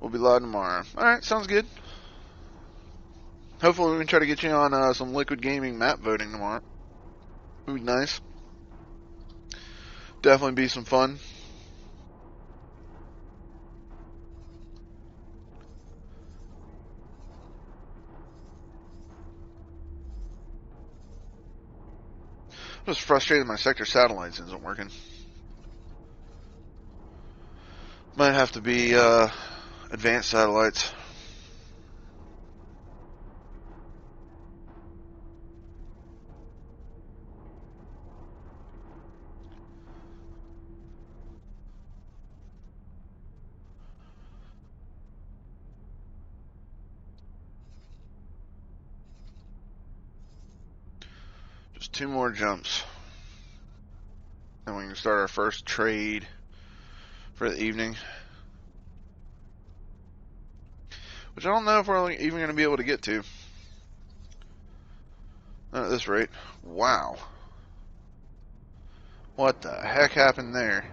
We'll be live tomorrow. Alright, sounds good. Hopefully we can try to get you on some Liquid Gaming map voting tomorrow. Would be nice. Definitely be some fun. I'm just frustrated my sector satellites isn't working. Might have to be advanced satellites. Just 2 more jumps. And we can start our first trade for the evening. Which I don't know if we're even going to be able to get to. Not at this rate. Wow. What the heck happened there?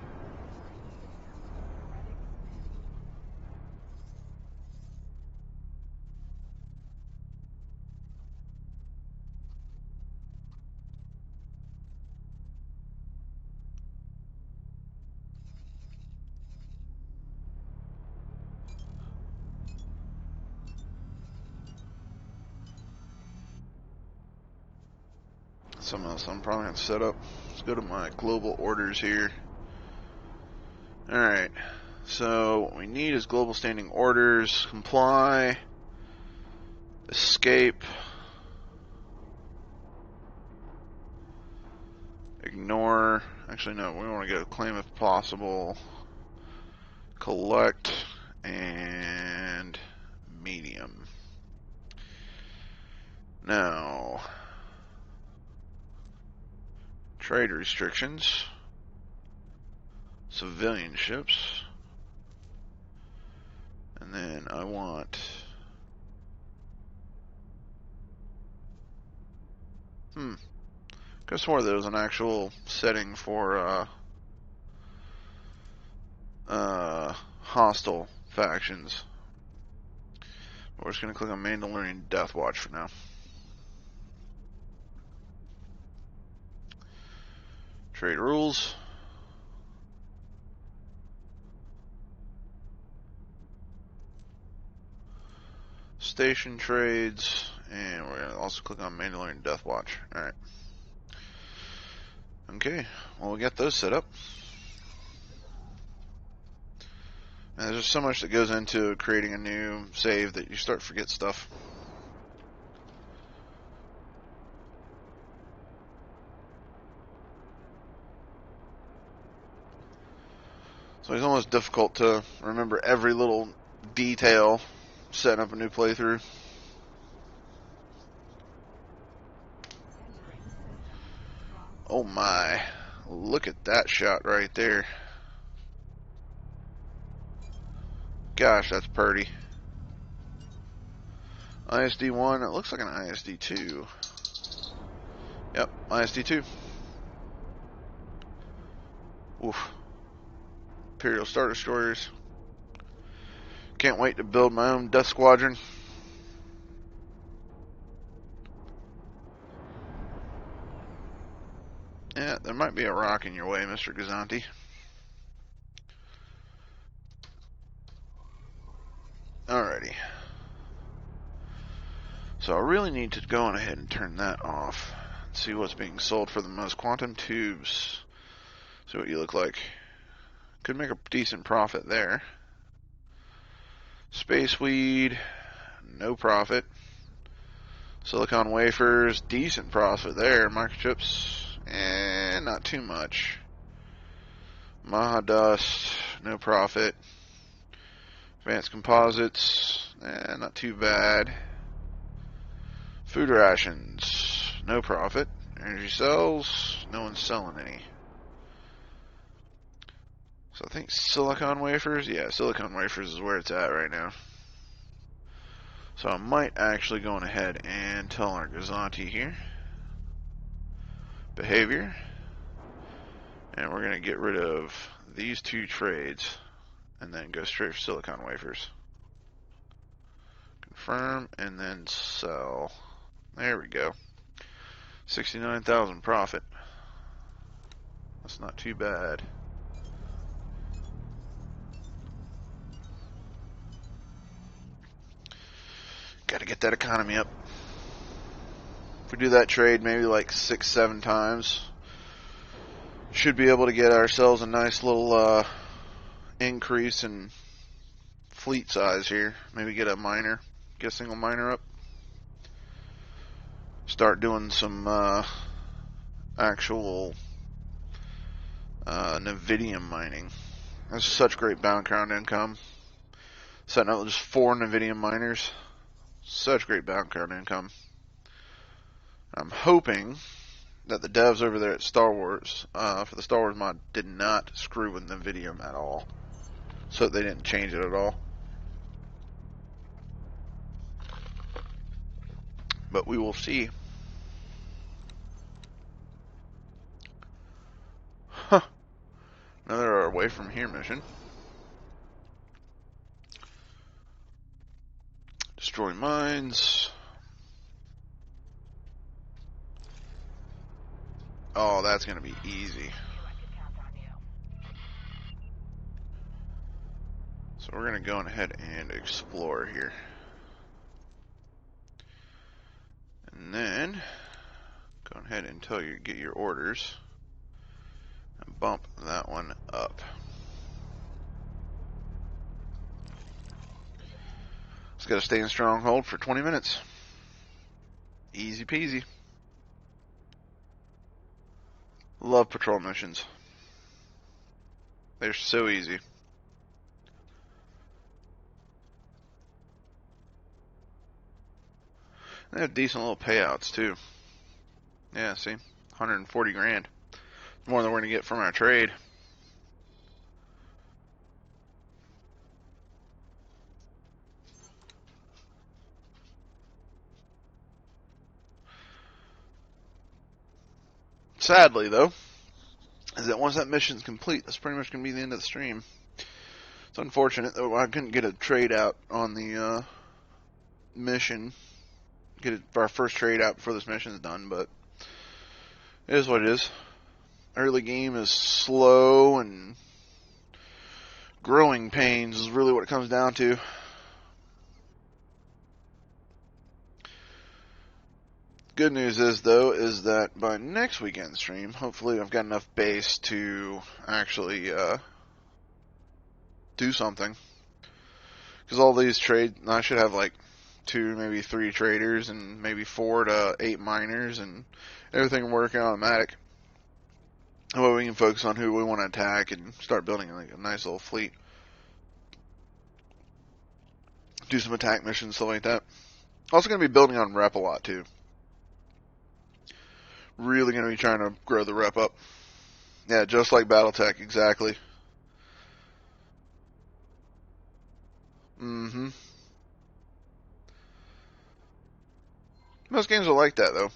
Something else I'm probably going to set up. Let's go to my global orders here. Alright. So what we need is global standing orders, comply, escape, ignore. Actually, no, we want to go claim if possible, collect, and medium. Now, trade restrictions, civilian ships, and then I want could have swore there was an actual setting for hostile factions. We're just gonna click on Mandalorian Death Watch for now. Trade rules. Station trades, and we're gonna also click on Mandalorian Death Watch. Alright. Okay, well we got those set up. And there's just so much that goes into creating a new save that you start to forget stuff. So it's almost difficult to remember every little detail setting up a new playthrough. Oh my, look at that shot right there. Gosh, that's pretty. ISD-1, it looks like an ISD-2. Yep, ISD-2. Oof. Imperial Star Destroyers. Can't wait to build my own Death Squadron. there might be a rock in your way, Mr. Gazanti. Alrighty. So I really need to go on ahead and turn that off. See what's being sold for the most. Quantum tubes. See what you look like. Could make a decent profit there. Space weed, no profit. Silicon wafers, decent profit there. Microchips, not too much. Maha dust, no profit. Advanced composites, not too bad. Food rations, no profit. Energy cells, no one's selling any. So I think silicon wafers, yeah, silicon wafers is where it's at right now. So I might actually go on ahead and tell our Gazanti here. Behavior. And we're going to get rid of these two trades and then go straight for silicon wafers. Confirm and then sell. There we go. 69,000 profit. That's not too bad. Got to get that economy up. If we do that trade maybe like 6-7 times, should be able to get ourselves a nice little increase in fleet size here. Maybe get a miner, get a single miner up. Start doing some actual Nvidium mining. That's such great background income. Setting up just 4 Nvidium miners. Such great background income. I'm hoping that the devs over there at Star Wars, for the Star Wars mod, did not screw with Nvidium at all. So they didn't change it at all. But we will see. Huh. Another away from here mission. Destroy mines. Oh, that's going to be easy. So we're going to go ahead and explore here. And then go ahead and get your orders and bump that one up. Just got to stay in stronghold for 20 minutes. Easy peasy. Love patrol missions. They're so easy. They have decent little payouts too. Yeah, see? 140 grand. More than we're going to get from our trade. Sadly, though, is that once that mission's complete, that's pretty much going to be the end of the stream. It's unfortunate that I couldn't get a trade out on the mission. Get our first trade out before this mission's done, but it is what it is. Early game is slow and growing pains is really what it comes down to. Good news is, though, is that by next weekend stream, hopefully I've got enough base to actually do something. Because all these trades, I should have like 2, maybe 3 traders and maybe 4 to 8 miners and everything working automatic. That way we can focus on who we want to attack and start building like a nice little fleet. Do some attack missions, stuff like that. Also going to be building on rep a lot too. Really going to be trying to grow the rep up. Yeah, just like Battletech, exactly. Mm-hmm. Most games are like that, though.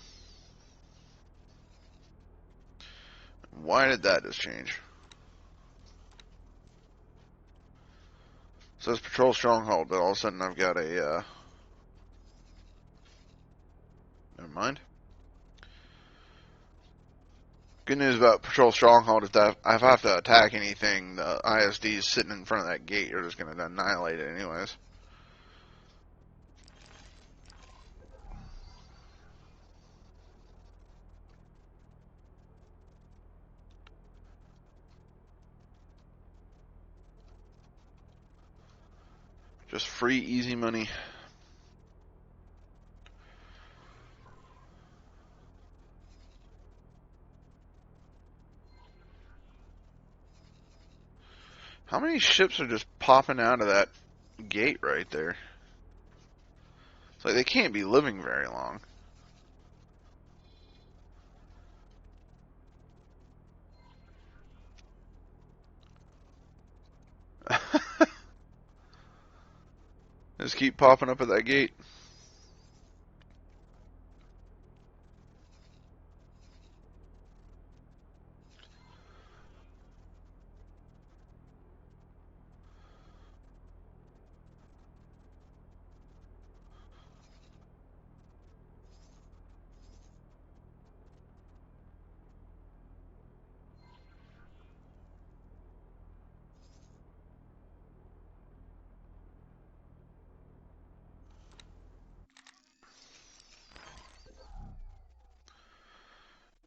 Why did that just change? It says patrol stronghold, but all of a sudden I've got a, never mind. Good news about Patrol Stronghold is that if I have to attack anything, the ISDs sitting in front of that gate are just going to annihilate it anyways. Just free, easy money. How many ships are just popping out of that gate right there? It's like they can't be living very long. Just keep popping up at that gate.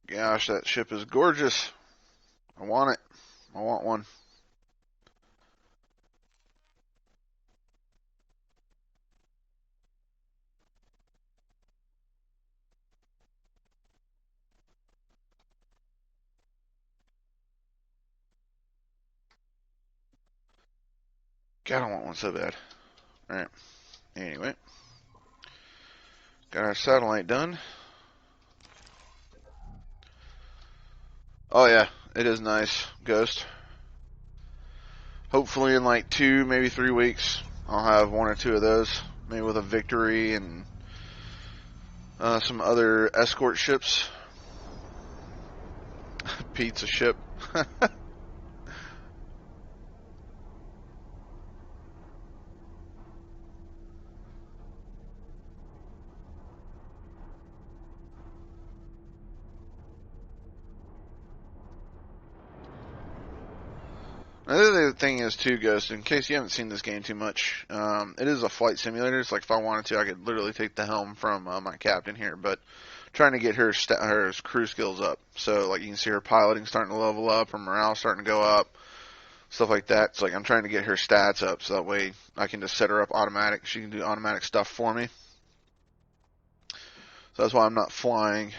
Gosh, that ship is gorgeous. I want it. I want one. God, I want one so bad. Alright. Anyway. Got our satellite done. Oh yeah, it is nice, Ghost. Hopefully in like 2, maybe 3 weeks, I'll have 1 or 2 of those. Maybe with a Victory and some other escort ships. Pizza ship. Another thing is too, Ghost, in case you haven't seen this game too much, it is a flight simulator. It's like if I wanted to, I could literally take the helm from my captain here, but trying to get her crew skills up. So like you can see her piloting starting to level up, her morale starting to go up, stuff like that. It's like I'm trying to get her stats up so that way I can just set her up automatic. She can do automatic stuff for me. So that's why I'm not flying.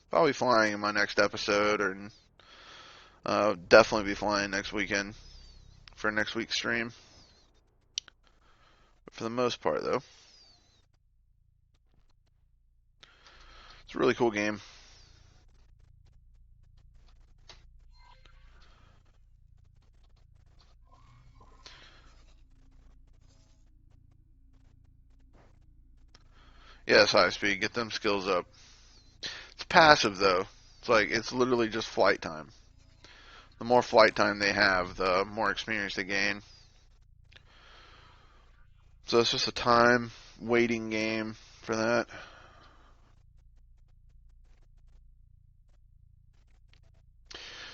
Probably flying in my next episode, or definitely be flying next weekend for next week's stream. But for the most part, though, it's a really cool game. Yes, high speed. Get them skills up. It's passive though. It's like it's literally just flight time. The more flight time they have, the more experience they gain. So it's just a time waiting game for that.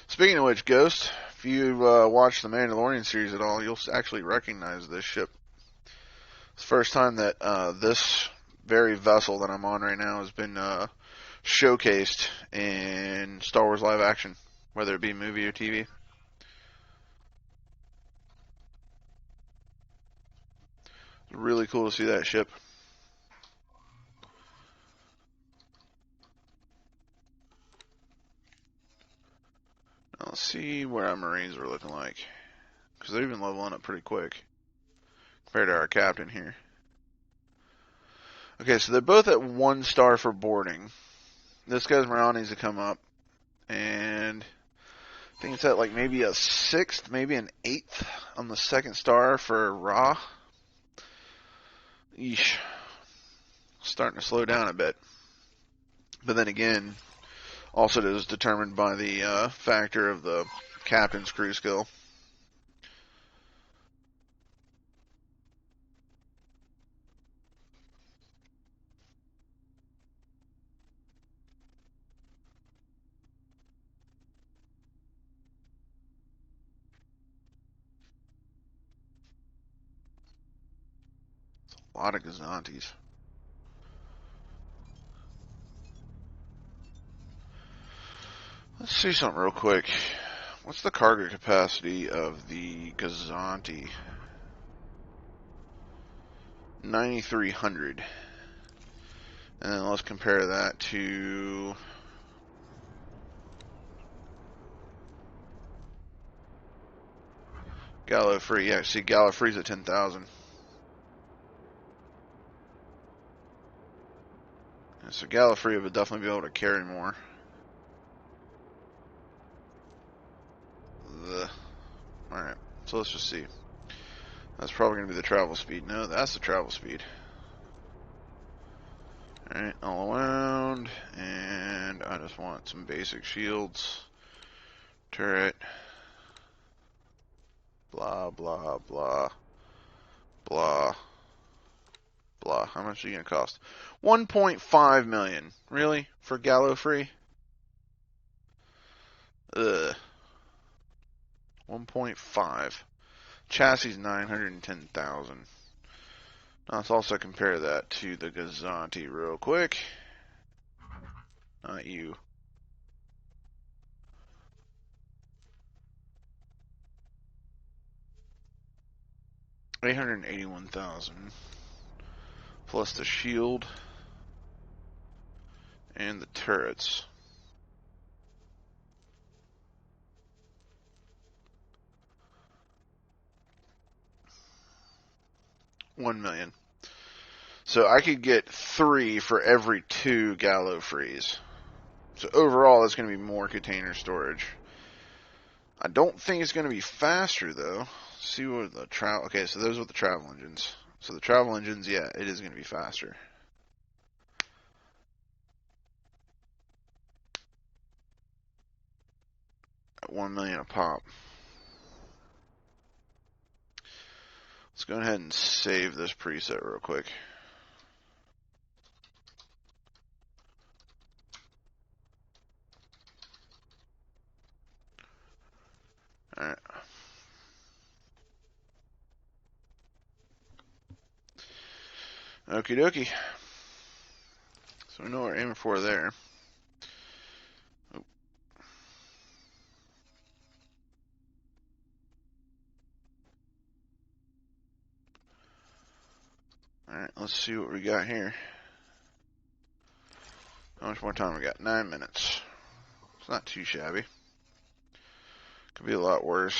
Speaking of which, Ghost, if you watch the Mandalorian series at all, you'll actually recognize this ship. It's the first time that this very vessel that I'm on right now has been showcased in Star Wars live action, whether it be movie or TV. It's really cool to see that ship. Now let's see where our Marines are looking like, because they've been leveling up pretty quick compared to our captain here. Okay, so they're both at 1 star for boarding. This guy's morale needs to come up, and I think it's at like maybe a 6th, maybe an 8th on the 2nd star for Ra. Yeesh. Starting to slow down a bit. But then again, also it is determined by the factor of the captain's crew skill. A lot of Gazantes. Let's see something real quick. What's the cargo capacity of the Gazanti? 9,300. And then let's compare that to Gallifrey. Yeah, see, Gallifrey's at 10,000. So Gallifrey would definitely be able to carry more. Alright, so let's just see. That's probably going to be the travel speed. No, that's the travel speed. Alright, all around. And I just want some basic shields. Turret. Blah, blah, blah. Blah. Blah. How much are you going to cost? 1.5 million. Really? For Gallifrey? Ugh. 1.5. Chassis 910,000. Now let's also compare that to the Gazanti real quick. Not you. $881,000 plus the shield and the turrets. $1 million. So I could get 3 for every 2 Gallifreys. So overall, that's going to be more container storage. I don't think it's going to be faster though. Let's see what the travel. Okay, so those are the travel engines. So the travel engines, yeah, it is going to be faster. At 1 million a pop. Let's go ahead and save this preset real quick. Alright. Okie dokie. So we know what we're aiming for there. Oh. Alright, let's see what we got here. How much more time we got? 9 minutes. It's not too shabby. Could be a lot worse.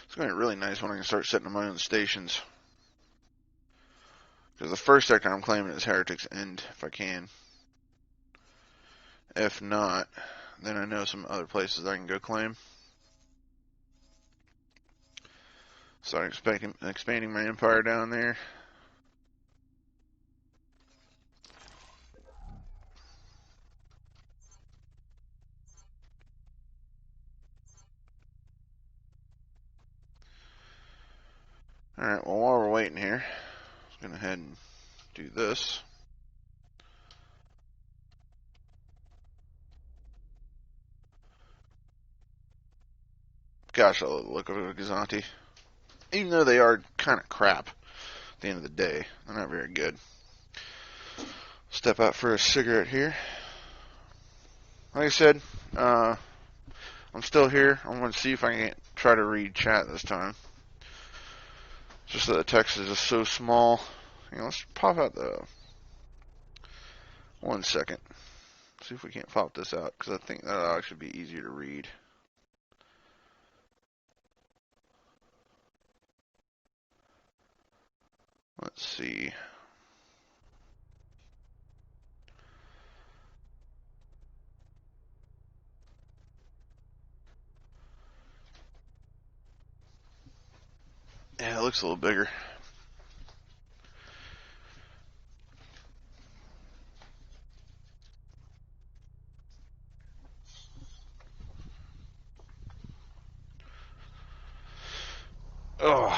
It's going to be really nice when I can start setting up my own stations. Because the first sector I'm claiming is Heretic's End, if I can. If not, then I know some other places I can go claim. Start expanding my empire down there. Alright, well while we're waiting here, I'm going to go ahead and do this. Gosh, I love the look of a Gazanti. Even though they are kind of crap at the end of the day. They're not very good. Step out for a cigarette here. Like I said, I'm still here. I'm going to see if I can try to read chat this time. Just that the text is just so small. You know, let's pop out the... 1 second. See if we can't pop this out, because I think that'll actually be easier to read. Let's see. Yeah, it looks a little bigger. Oh.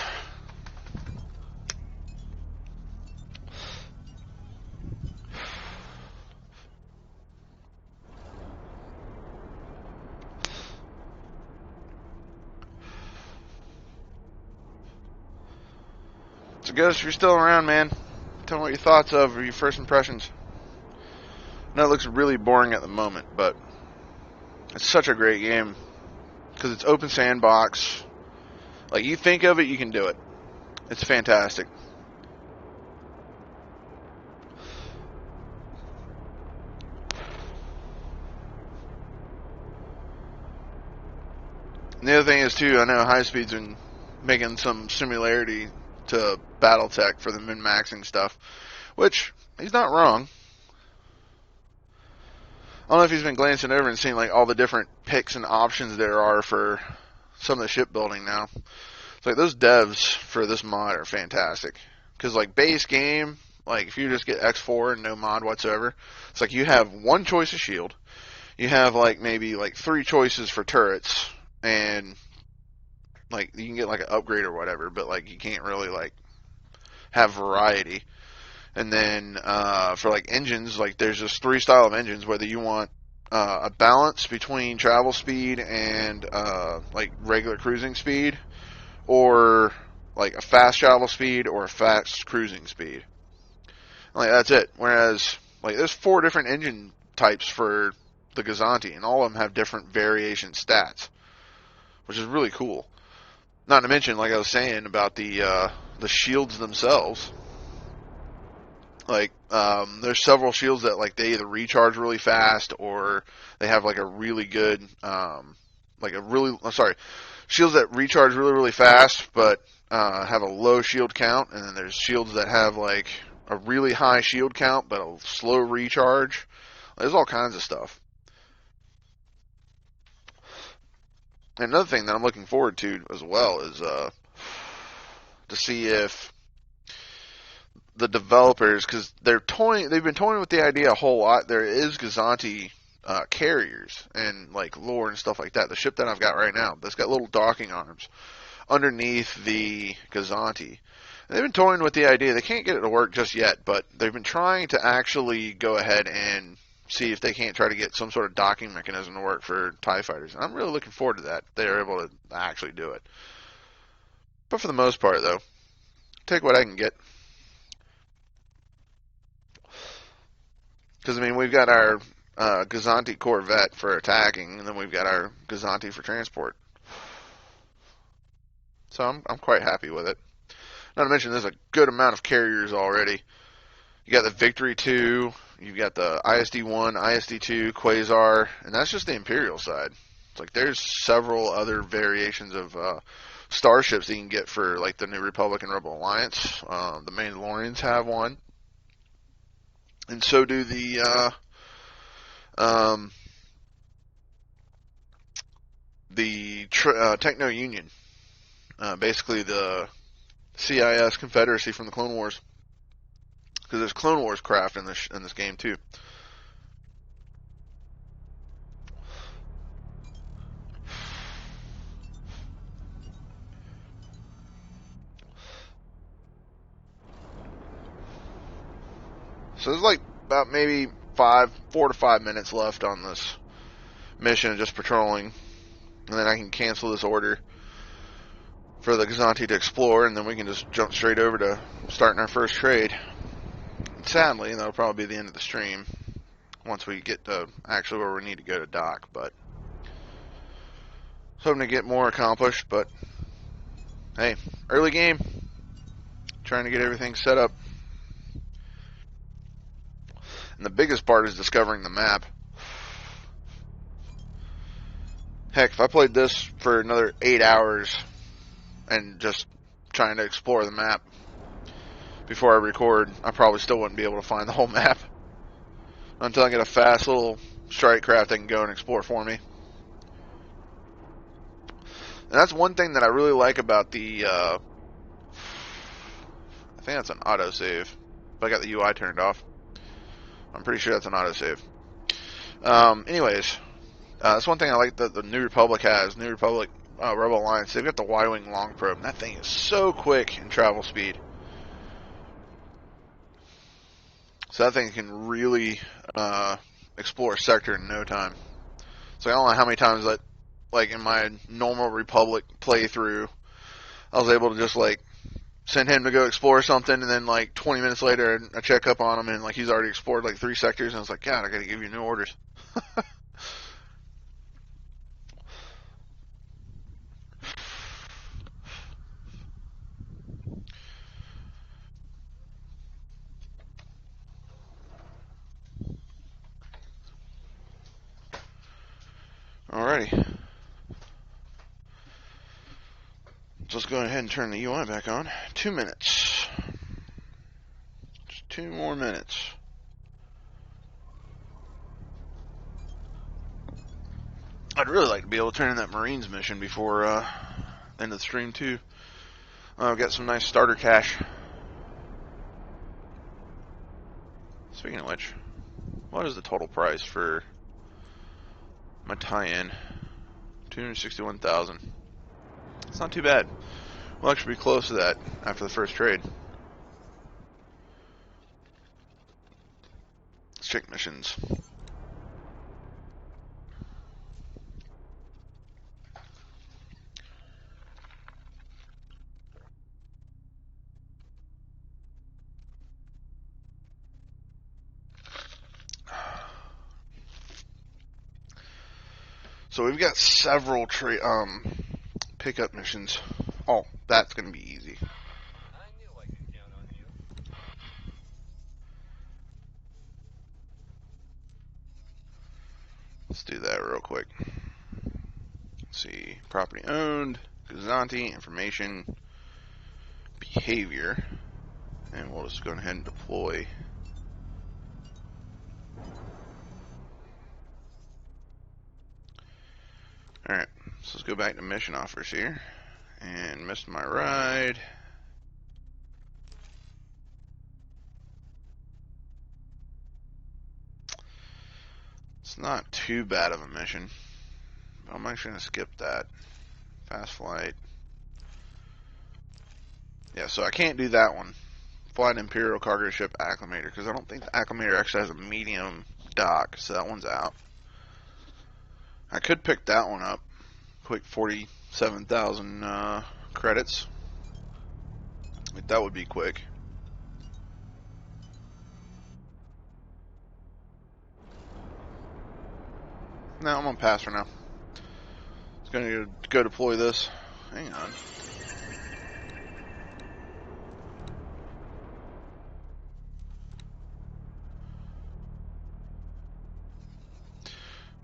Ghost, if you're still around, man, tell me what your thoughts of or your first impressions. I know it looks really boring at the moment, but it's such a great game because it's open sandbox. Like, you think of it, you can do it. It's fantastic. And the other thing is, too, I know High Speed's been making some similarity to Battletech for the min-maxing stuff, which, he's not wrong. I don't know if he's been glancing over and seeing, like, all the different picks and options there are for some of the shipbuilding now. It's like, those devs for this mod are fantastic. Because, like, base game, like, if you just get X4 and no mod whatsoever, it's like you have one choice of shield. You have, like, maybe, like, 3 choices for turrets. And, like, you can get, like, an upgrade or whatever, but, like, you can't really, like, have variety. And then, for, like, engines, like, there's just 3 style of engines, whether you want a balance between travel speed and, like, regular cruising speed, or, like, a fast travel speed or a fast cruising speed. Like, that's it. Whereas, like, there's 4 different engine types for the Gazanti, and all of them have different variation stats, which is really cool. Not to mention, like I was saying, about the shields themselves. Like, there's several shields that, like, they either recharge really fast or they have, like, a really good, shields that recharge really, really fast, but have a low shield count. And then there's shields that have, like, a really high shield count, but a slow recharge. There's all kinds of stuff. And another thing that I'm looking forward to as well is to see if the developers, because they've been toying with the idea a whole lot. There is Gazanti carriers and, like, lore and stuff like that. The ship that I've got right now, that's got little docking arms underneath the Gazanti. And they've been toying with the idea. They can't get it to work just yet, but they've been trying to actually go ahead and see if they can't try to get some sort of docking mechanism to work for TIE fighters. And I'm really looking forward to that. They're able to actually do it. But for the most part, though, take what I can get. Because, I mean, we've got our Gazanti Corvette for attacking, and then we've got our Gazanti for transport. So I'm quite happy with it. Not to mention, there's a good amount of carriers already. You got the Victory 2, you've got the ISD-1, ISD-2, Quasar, and that's just the Imperial side. It's like there's several other variations of starships that you can get for, like, the New Republic and Rebel Alliance. The Mandalorians have one. And so do the Techno Union, basically the CIS Confederacy from the Clone Wars, because there's Clone Wars craft in this game too. So there's like about maybe 4 to 5 minutes left on this mission of just patrolling, and then I can cancel this order for the Gazanti to explore, and then we can just jump straight over to starting our first trade. And sadly, that'll probably be the end of the stream once we get to actually where we need to go to dock, but hoping to get more accomplished. But hey, early game, trying to get everything set up. And the biggest part is discovering the map. Heck, if I played this for another 8 hours and just trying to explore the map before I record, I probably still wouldn't be able to find the whole map until I get a fast little strike craft that can go and explore for me. And that's one thing that I really like about the I think that's an autosave, but I got the UI turned off. I'm pretty sure that's an autosave. Anyways, that's one thing I like that the New Republic has. New Republic Rebel Alliance, they've got the Y-Wing long probe, and that thing is so quick in travel speed. So that thing can really explore a sector in no time. So I don't know how many times that, like in my normal Republic playthrough, I was able to just like send him to go explore something, and then like 20 minutes later, I check up on him, and like he's already explored like 3 sectors, and I was like, God, I gotta give you new orders. Alrighty. So let's go ahead and turn the UI back on. 2 minutes. Just 2 more minutes. I'd really like to be able to turn in that Marines mission before end of the stream too. I've got some nice starter cash. Speaking of which, what is the total price for my tie-in? 261,000. It's not too bad. We'll actually be close to that after the first trade. Let's check missions. So we've got several pickup missions. Oh, that's gonna be easy. I knew I could count on you. Let's do that real quick. Let's see, property owned, Gazanti, information, behavior, and we'll just go ahead and deploy. Alright, so let's go back to mission offers here. And missed my ride. It's not too bad of a mission. I'm actually going to skip that. Fast flight. Yeah, so I can't do that one. Flight Imperial cargo ship acclimator, because I don't think the acclimator actually has a medium dock, so that one's out. I could pick that one up. Quick 47,000 credits. Like, that would be quick. No, I'm gonna pass for now. It's gonna go deploy this. Hang on.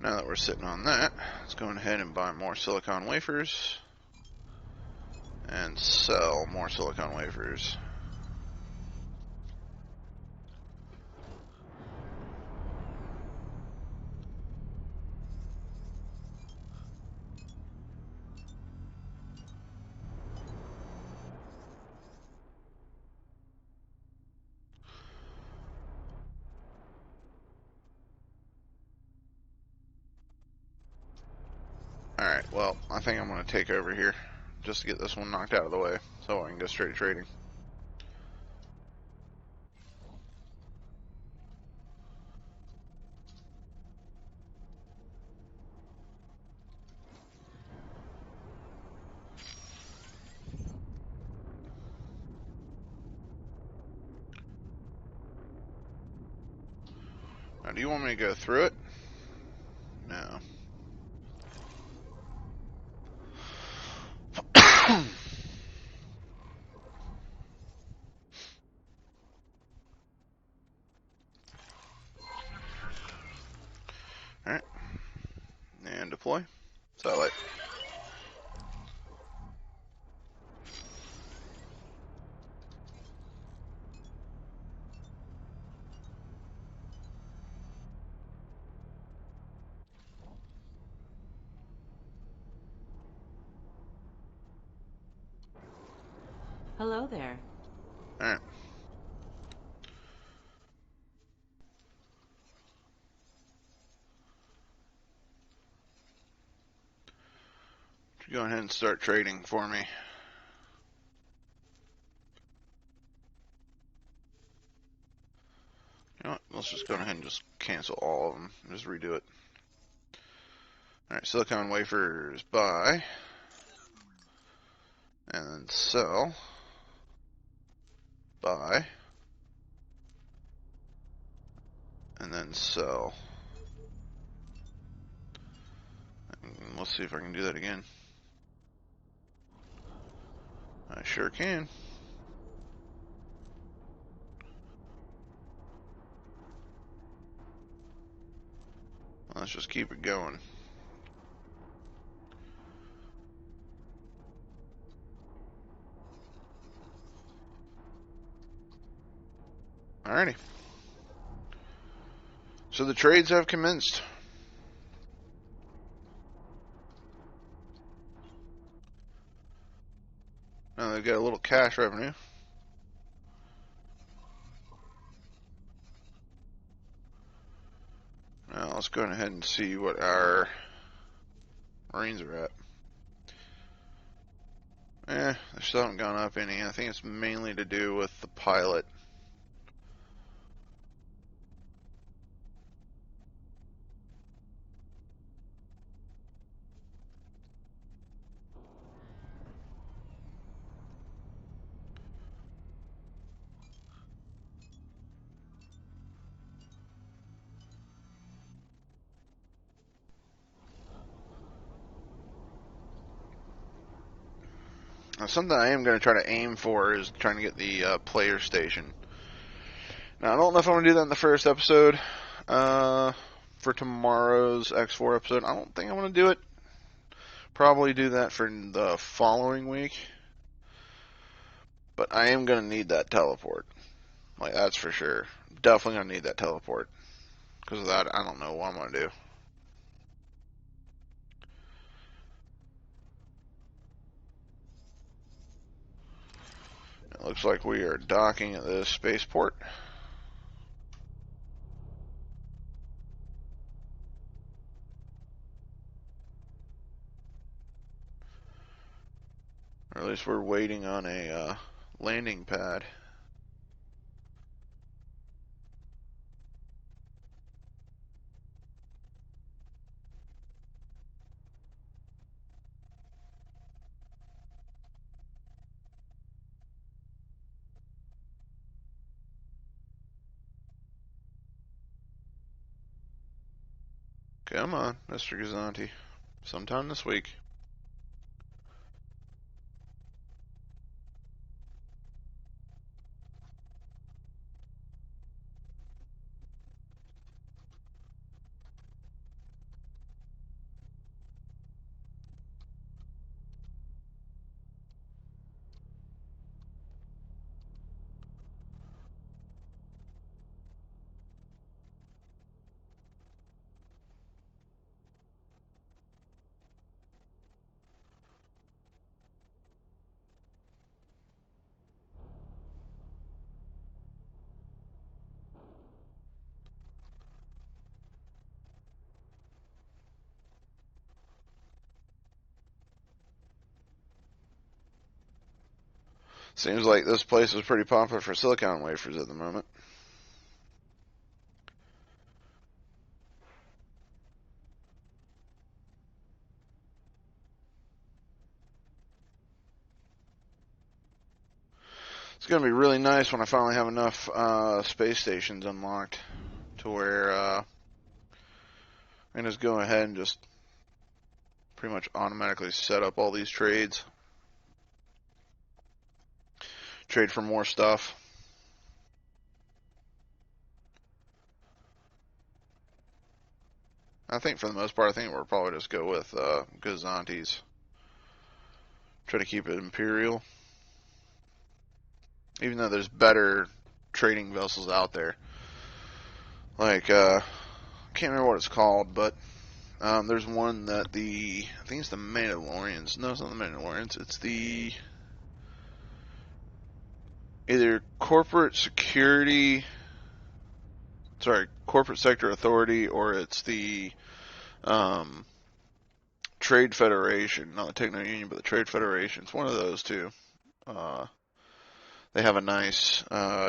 Now that we're sitting on that, let's go ahead and buy more silicon wafers and sell more silicon wafers. Alright, well, I think I'm going to take over here just to get this one knocked out of the way so I can go straight trading. Now, do you want me to go through it? No. Alright. And deploy. Satellite. Hello there. Alright. Go ahead and start trading for me. You know what? Let's just go ahead and just cancel all of them. Just redo it. Alright, silicon wafers buy. And then sell. buy, and then sell. And let's see if I can do that again. I sure can. Let's just keep it going. Alrighty. So the trades have commenced. Now they've got a little cash revenue. Now let's go ahead and see what our Marines are at. They still haven't gone up any. I think it's mainly to do with the pilot. Now, something I am going to try to aim for is trying to get the player station. Now, I don't know if I'm going to do that in the first episode for tomorrow's X4 episode. I don't think I'm going to do it. Probably do that for the following week. But I am going to need that teleport. Like, that's for sure. Definitely going to need that teleport. Because of that, I don't know what I'm going to do. It looks like we are docking at the spaceport. Or at least we're waiting on a landing pad. Come on, Mr. Gazanti. Sometime this week. Seems like this place is pretty popular for silicon wafers at the moment. It's going to be really nice when I finally have enough space stations unlocked to where I can just go ahead and just pretty much automatically set up all these trades. Trade for more stuff. I think for the most part, I think we'll probably just go with Gazanti's. Try to keep it Imperial. Even though there's better trading vessels out there. Like, I can't remember what it's called, but there's one that I think it's the Mandalorians. No, it's not the Mandalorians. It's the either corporate sector authority, or it's the Trade Federation, not the Techno Union, but the Trade Federation. It's one of those two. Uh, they have a nice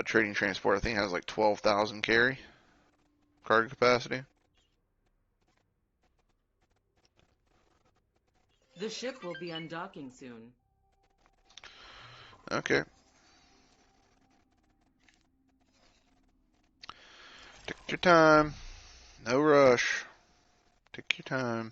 trading transport. I think it has like 12,000 cargo capacity. The ship will be undocking soon. Okay. Take your time. No rush. Take your time.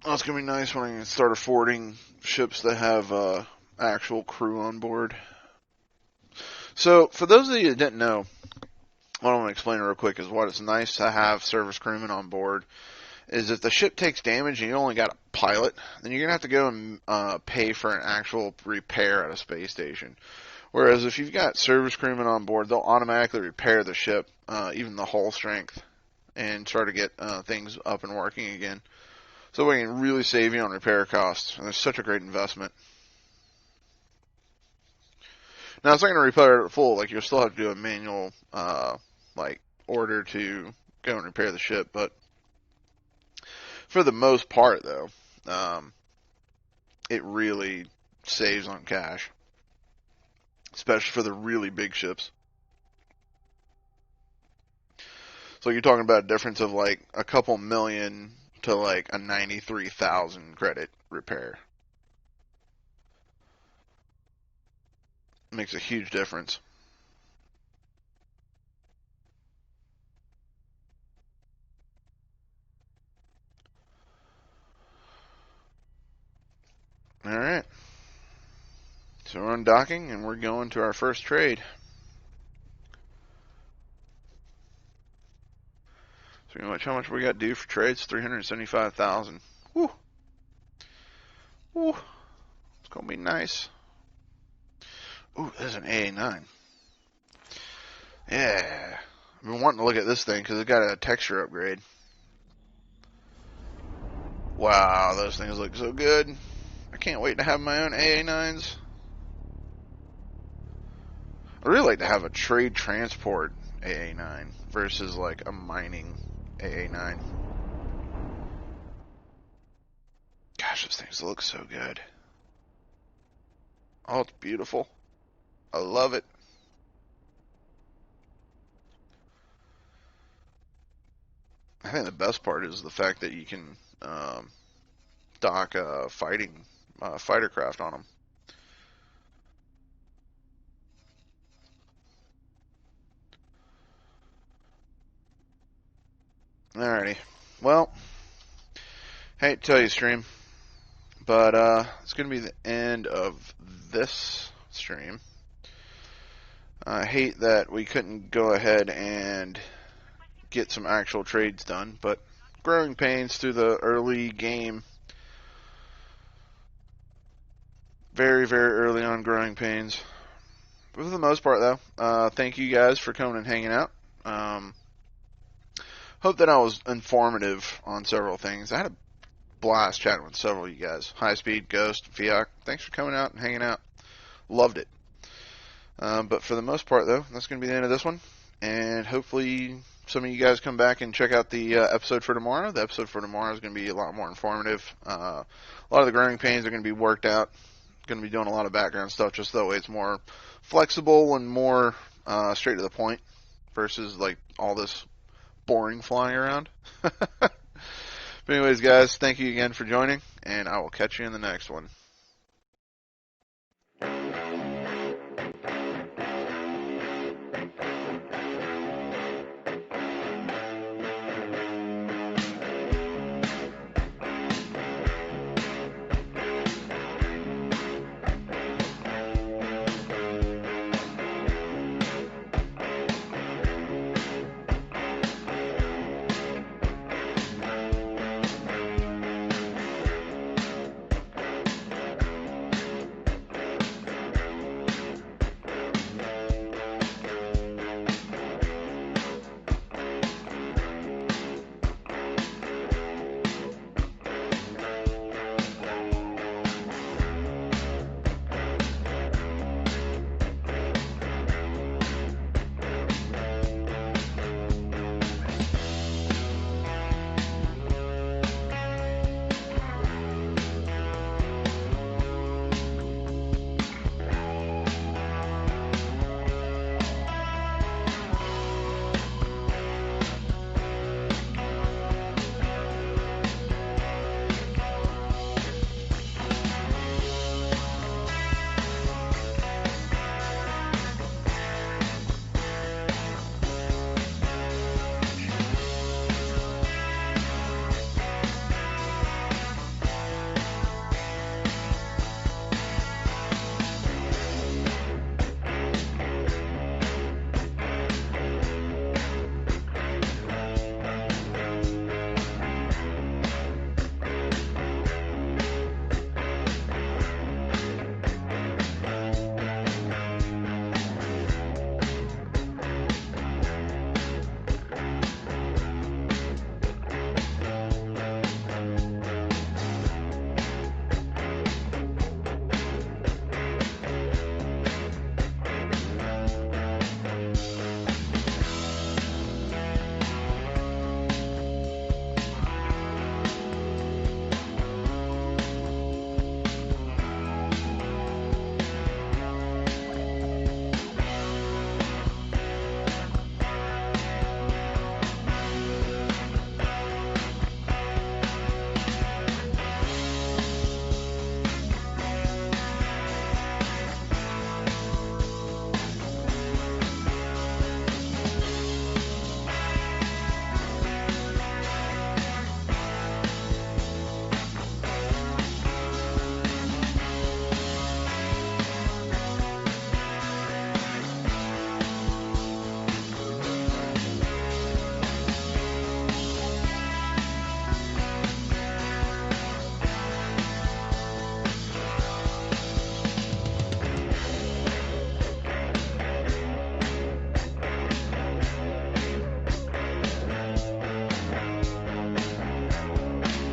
Oh, it's going to be nice when I can start affording ships that have actual crew on board. So, for those of you that didn't know, what I want to explain real quick is what it's nice to have service crewmen on board is if the ship takes damage and you only got a pilot, then you're going to have to go and pay for an actual repair at a space station. Whereas if you've got service crewmen on board, they'll automatically repair the ship, even the hull strength, and try to get things up and working again. So we can really save you on repair costs, and it's such a great investment. Now, it's not going to repair it full. Like, you'll still have to do a manual, order to go and repair the ship. But for the most part, though, it really saves on cash, especially for the really big ships. So you're talking about a difference of like a couple million to like a 93,000 credit repair. Makes a huge difference. Alright. So we're undocking and we're going to our first trade. So how much we got due for trades? 375,000. Woo. Woo. It's gonna be nice. Ooh, there's an AA9. Yeah. I've been wanting to look at this thing because it got a texture upgrade. Wow, those things look so good. I can't wait to have my own AA9s. I'd really like to have a trade transport AA9 versus like a mining AA9. Gosh, those things look so good. Oh, it's beautiful. I love it. I think the best part is the fact that you can dock a fighter craft on them. Alrighty. Well, hate to tell you, stream, but it's going to be the end of this stream. I hate that we couldn't go ahead and get some actual trades done, but growing pains through the early game. Very, very early on growing pains. But for the most part, though, thank you guys for coming and hanging out. Hope that I was informative on several things. I had a blast chatting with several of you guys. High Speed, Ghost, Fiat. Thanks for coming out and hanging out. Loved it. But for the most part, though, that's going to be the end of this one. And hopefully some of you guys come back and check out the episode for tomorrow. The episode for tomorrow is going to be a lot more informative. A lot of the growing pains are going to be worked out. Going to be doing a lot of background stuff just that way it's more flexible and more straight to the point versus like all this boring flying around. But anyways, guys, thank you again for joining, and I will catch you in the next one.